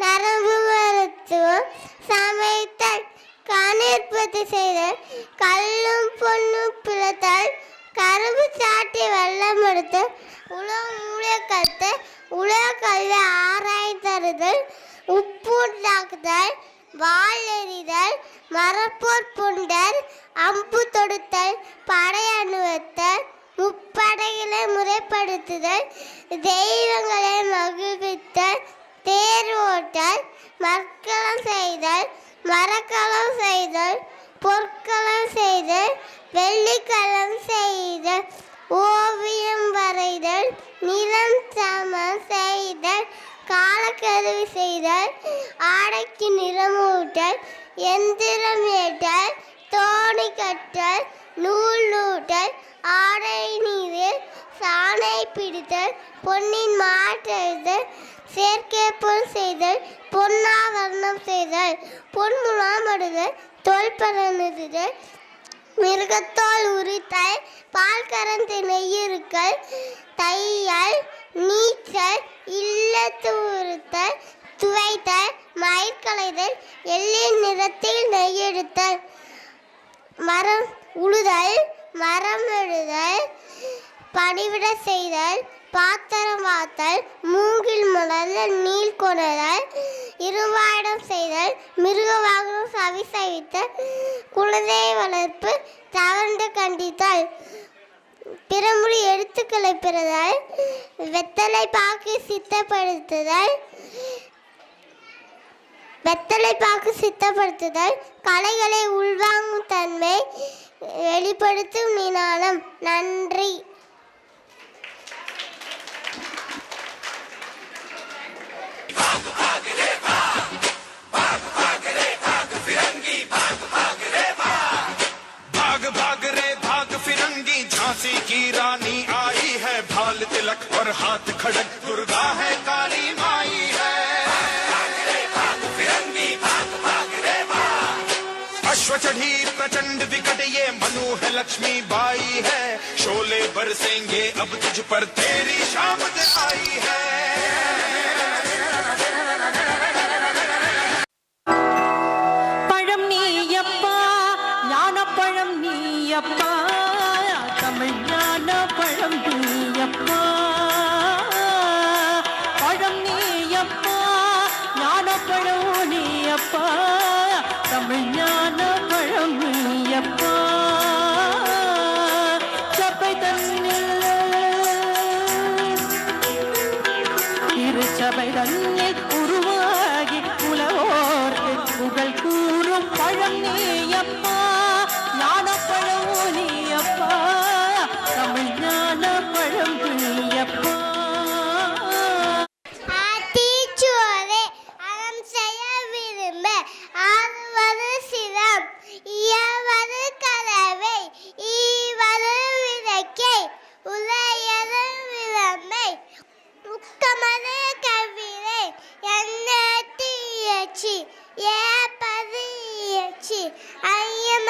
நரம்பு மருத்துவம், சமைத்தல், கணிற்பது செய்தல், கல்லும் பொண்ணும் பிளத்தல், கரும்பு சாட்டி வெள்ளம் எடுத்தல், உலகம் மூலிய கத்தல், உலக கல்வி ஆராய்தறுதல், உப்புண்டாக்குதல், வாள் எறிதல், மரப்போர் புண்டல், அம்பு தொடுத்தல், படை அணுவத்தல், முப்படைகளை முறைப்படுத்துதல், தெய்வங்களை மகிழ்வித்தல், தேர் ஓட்டல், மற்களம் செய்தல், மரக்கலம் செய்தல், பொற்களம் செய்தல், வெள்ளிக்கலம் செய்தல், ஓவியம் வரைதல், நிலம் சமம் செய்தல், காலக்கருவி செய்தல், ஆடைக்கு நிறமூட்டல், எந்திரம் ஏற்றல், தோணி கட்டல், நூல் நூட்டல், ஆடை நீரில் சாணை பிடித்தல், பொன்னின் மாற்றெழுதல், செயற்கை பொன் செய்தல், பொன்னாவரணம் செய்தல், பொன்முலாமடுதல், தோல்பரணுதல், மிருகத்தோல் உரித்தல், பால் கறந்து நெய்யிருக்கல், தையல், நீச்சல், இல்லத்து உறுத்தல், துவைத்தல், மயிர்களைதல், எள்ளின் நிறத்தில் நெய்யெடுத்தல், மரம் உழுதல், மரம் எழுதல், பணிவிட செய்தல், பாத்திரம் வாத்தல், மூங்கில் முடதல், நீள் கொணதல், இருவாயிடம் செய்தல், மிருக வாகனம் சவி செய்வித்தல், குழந்தை வளர்ப்பு, தவறு கண்டித்தல், பிறமொழி எழுத்துக்களை பெறுதல், வெத்தலை பாக்கு சித்தப்படுத்துதல், கலைகளை உள்வாங்கும் தன்மை வெளிப்படுத்தும் நிதானம். நன்றி. झांसी की रानी आई है, भाल तिलक और हाथ खड़क, दुर्गा है काली माई है। अश्व चढ़ी प्रचंड विकट ये मनु है, लक्ष्मी बाई है, शोले बरसेंगे अब तुझ पर, तेरी शामत आई है। பழம் நீயப்பா, ஞானப்பழம் நீயப்பா, தமிழ் ஞான பழம் நீயப்பா, பழம் நீயப்பா, ஞானப்பழம் நீயப்பா, தமிழ் ஞான பழம் நீயப்பா, சபை தன்னில் திருச்சபை தன்னில் உருவாகி உலகோர்க்கு புகழ் கூறும் பழம் நீயப்பா, ஞானப்பழம் நீயப்பா, தமிழ் ஞான பழம் நீயப்பா. ஆத்திச்சூரே அறம் செய்ய விரும்ப, ஆறுவது சிரம், இயவது கலவை, ஈவது விளக்கை, உலையது விளம்பை, முக்கமது கவிதை, எண்ணத்தி இயற்றி, ஏப்பது இயற்றி, ஐயம்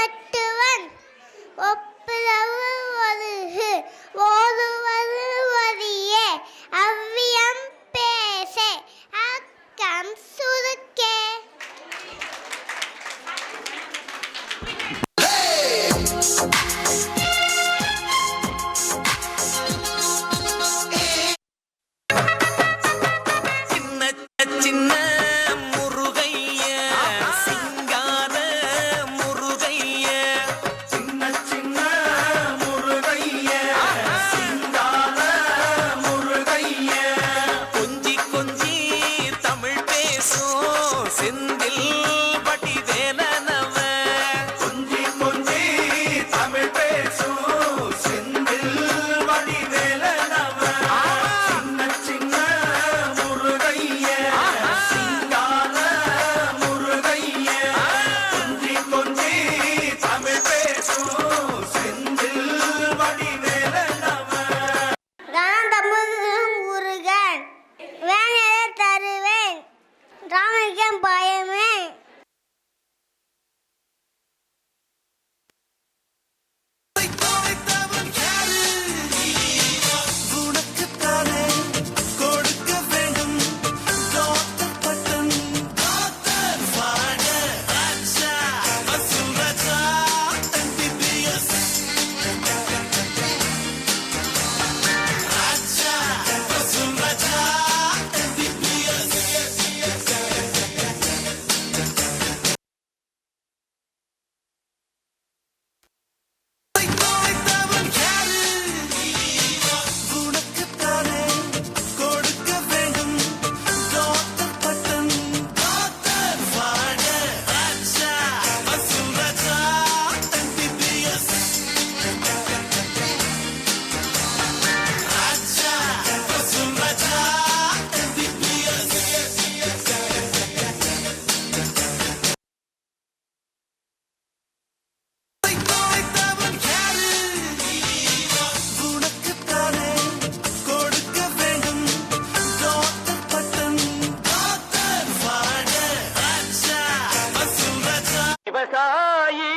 விவசாயி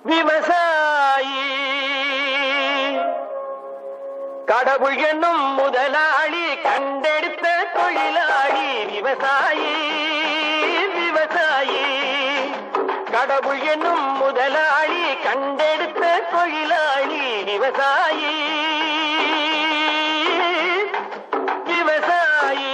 விவசாயி கடவுள் என்னும் முதலாளி கண்டெடுத்த தொழிலாளி விவசாயி விவசாயி கடவுள் என்னும் முதலாளி கண்டெடுத்த தொழிலாளி விவசாயி விவசாயி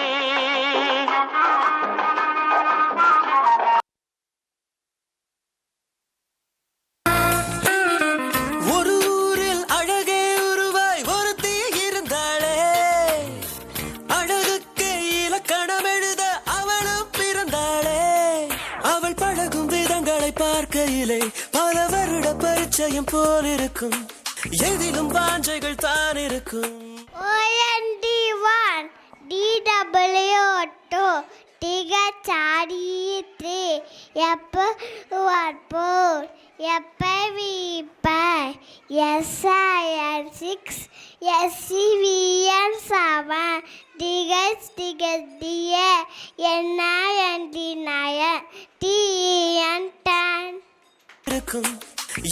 ஒரு ஊரில் அழகே உருவாய் ஒருத்தி இருந்தாளே அழகுக்கு இலக்கணம் எழுத அவளும் பிறந்தாளே அவள் பழகும் விதங்களை பார்க்கையிலே பல வருட பரிச்சயம் போல் இருக்கும் எதிலும் வாஞ்சைகள் தான் இருக்கும் OND1 DW2 Tiga-cari-tri F1 FV5 SIN6 SCVN7 Tiga-dia NIND9 TEN10 இருக்கும்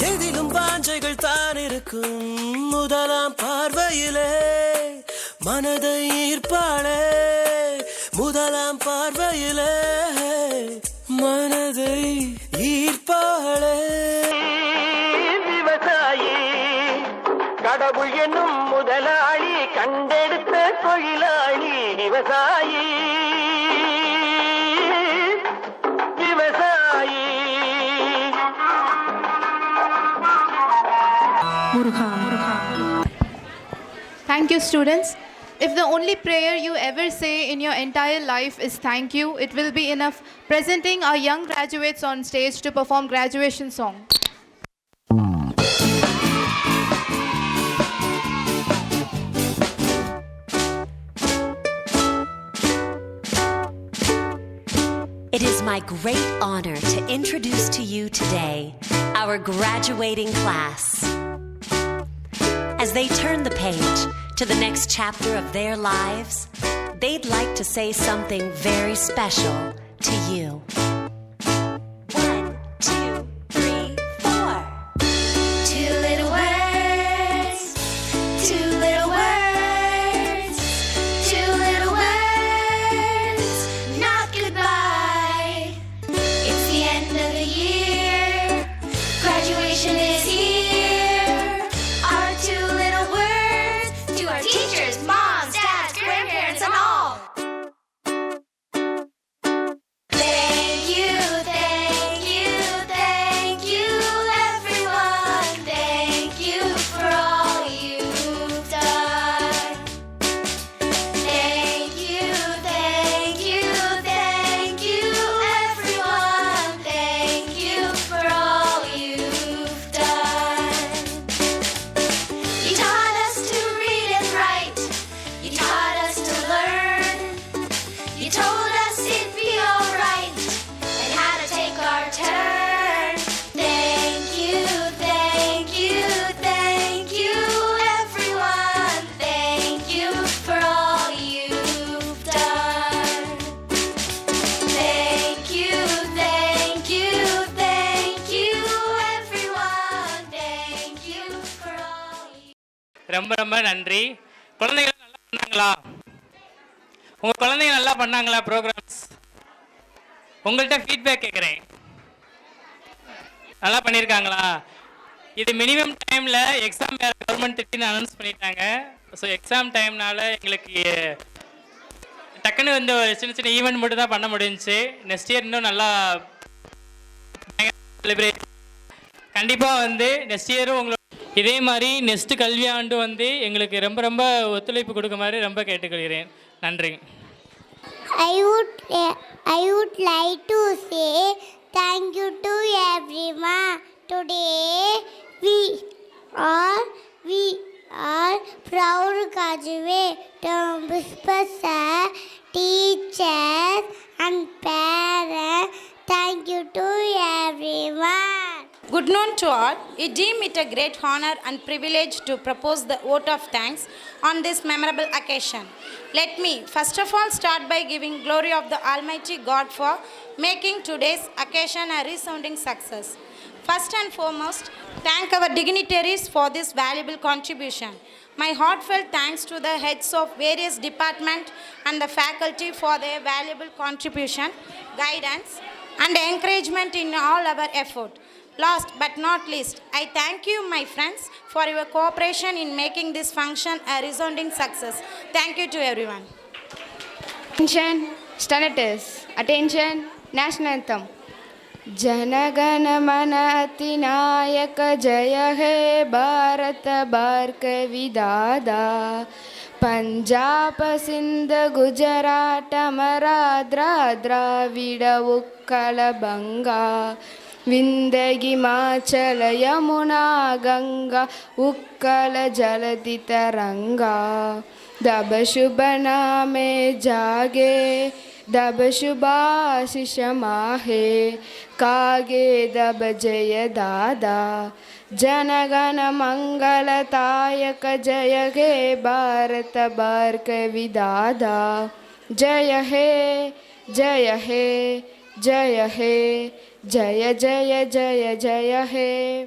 எதிலும் வாஞ்சைகள் தான் இருக்கும் முதலாம் பார்வையிலே மனதை ஈர்ப்பாளே முதலாம் பார்வையிலே மனதை ஈர்ப்பாளே விவசாயி கடவுள் என்னும் முதலாளி கண்டெடுத்த தொழிலாளி விவசாயி விவசாயி Thank you, students. If the only prayer you ever say in your entire life is thank you, it will be enough. Presenting our young graduates on stage to perform graduation song. It is my great honor to introduce to you today our graduating class. As they turn the page to the next chapter of their lives, they'd like to say something very special to you. 1, 2, 3, 4. Two little words, two little words, two little words, not goodbye. It's the end of the year, graduation is here. Our two little words to our teachers, moms, dads, grandparents, and all. Thank you, thank you, thank you, everyone. Thank you for all you've done. Thank you, thank you, thank you, everyone. Thank you for all you've done. You taught us to read and write. You taught us to learn. You told us it'd be alright and how to take our turn. Thank you, thank you, thank you, everyone. Thank you for all you've done. Thank you, thank you, thank you, everyone. Thank you for all you. ரொம்ப ரொம்ப நன்றி. குழந்தைகள் நல்லா பண்ணாங்களா? உங்கள் குழந்தைங்க நல்லா பண்ணாங்களா ப்ரோக்ராம்ஸ்? உங்கள்கிட்ட ஃபீட்பேக் கேட்குறேன். நல்லா பண்ணியிருக்காங்களா? இது மினிமம் டைமில் எக்ஸாம் வேறு கவர்மெண்ட் திட்டின்னு அனௌன்ஸ் பண்ணிட்டாங்க. ஸோ எக்ஸாம் டைம்னால எங்களுக்கு டக்குன்னு வந்து ஒரு சின்ன சின்ன ஈவெண்ட் மட்டும் தான் பண்ண முடிஞ்சுச்சு. நெக்ஸ்ட் இயர் இன்னும் நல்லா செலிப்ரேட் கண்டிப்பாக வந்து நெக்ஸ்ட் இயரும் உங்களோட இதே மாதிரி நெக்ஸ்ட் கல்வியாண்டு வந்து எங்களுக்கு ரொம்ப ரொம்ப ஒத்துழைப்பு கொடுக்குமாறு ரொம்ப கேட்டுக்கொள்கிறேன். நன்றி. I would like to say thank you to everyone. Today we are proud graduates from Sir, teachers and parents. Thank you to everyone. Good noon to all. I deem it a great honor and privilege to propose the vote of thanks on this memorable occasion. Let me first of all start by giving glory of the Almighty God for making today's occasion a resounding success. First and foremost, thank our dignitaries for this valuable contribution. My heartfelt thanks to the heads of various departments and the faculty for their valuable contribution, guidance, and encouragement in all our effort. Last but not least, I thank you, my friends, for your cooperation in making this function a resounding success. Thank you to everyone. Attention, standards. Attention, national anthem. जनगण मन अतिनायक जय हे भारत भार्ग विदादा पंजाब सिंध गुजरात मराठा द्राविड उत्कल बंगा विंध्य हिमाचल यमुना गंगा उत्कल जलधि तरंगा दब शुभ नामे जागे दब शुभाशिष माहे कागे दब जय दादा जनगण मंगलदायक जय हे भारत भार्ग विदादा जय हे जय हे जय हे जय जय जय जय हे।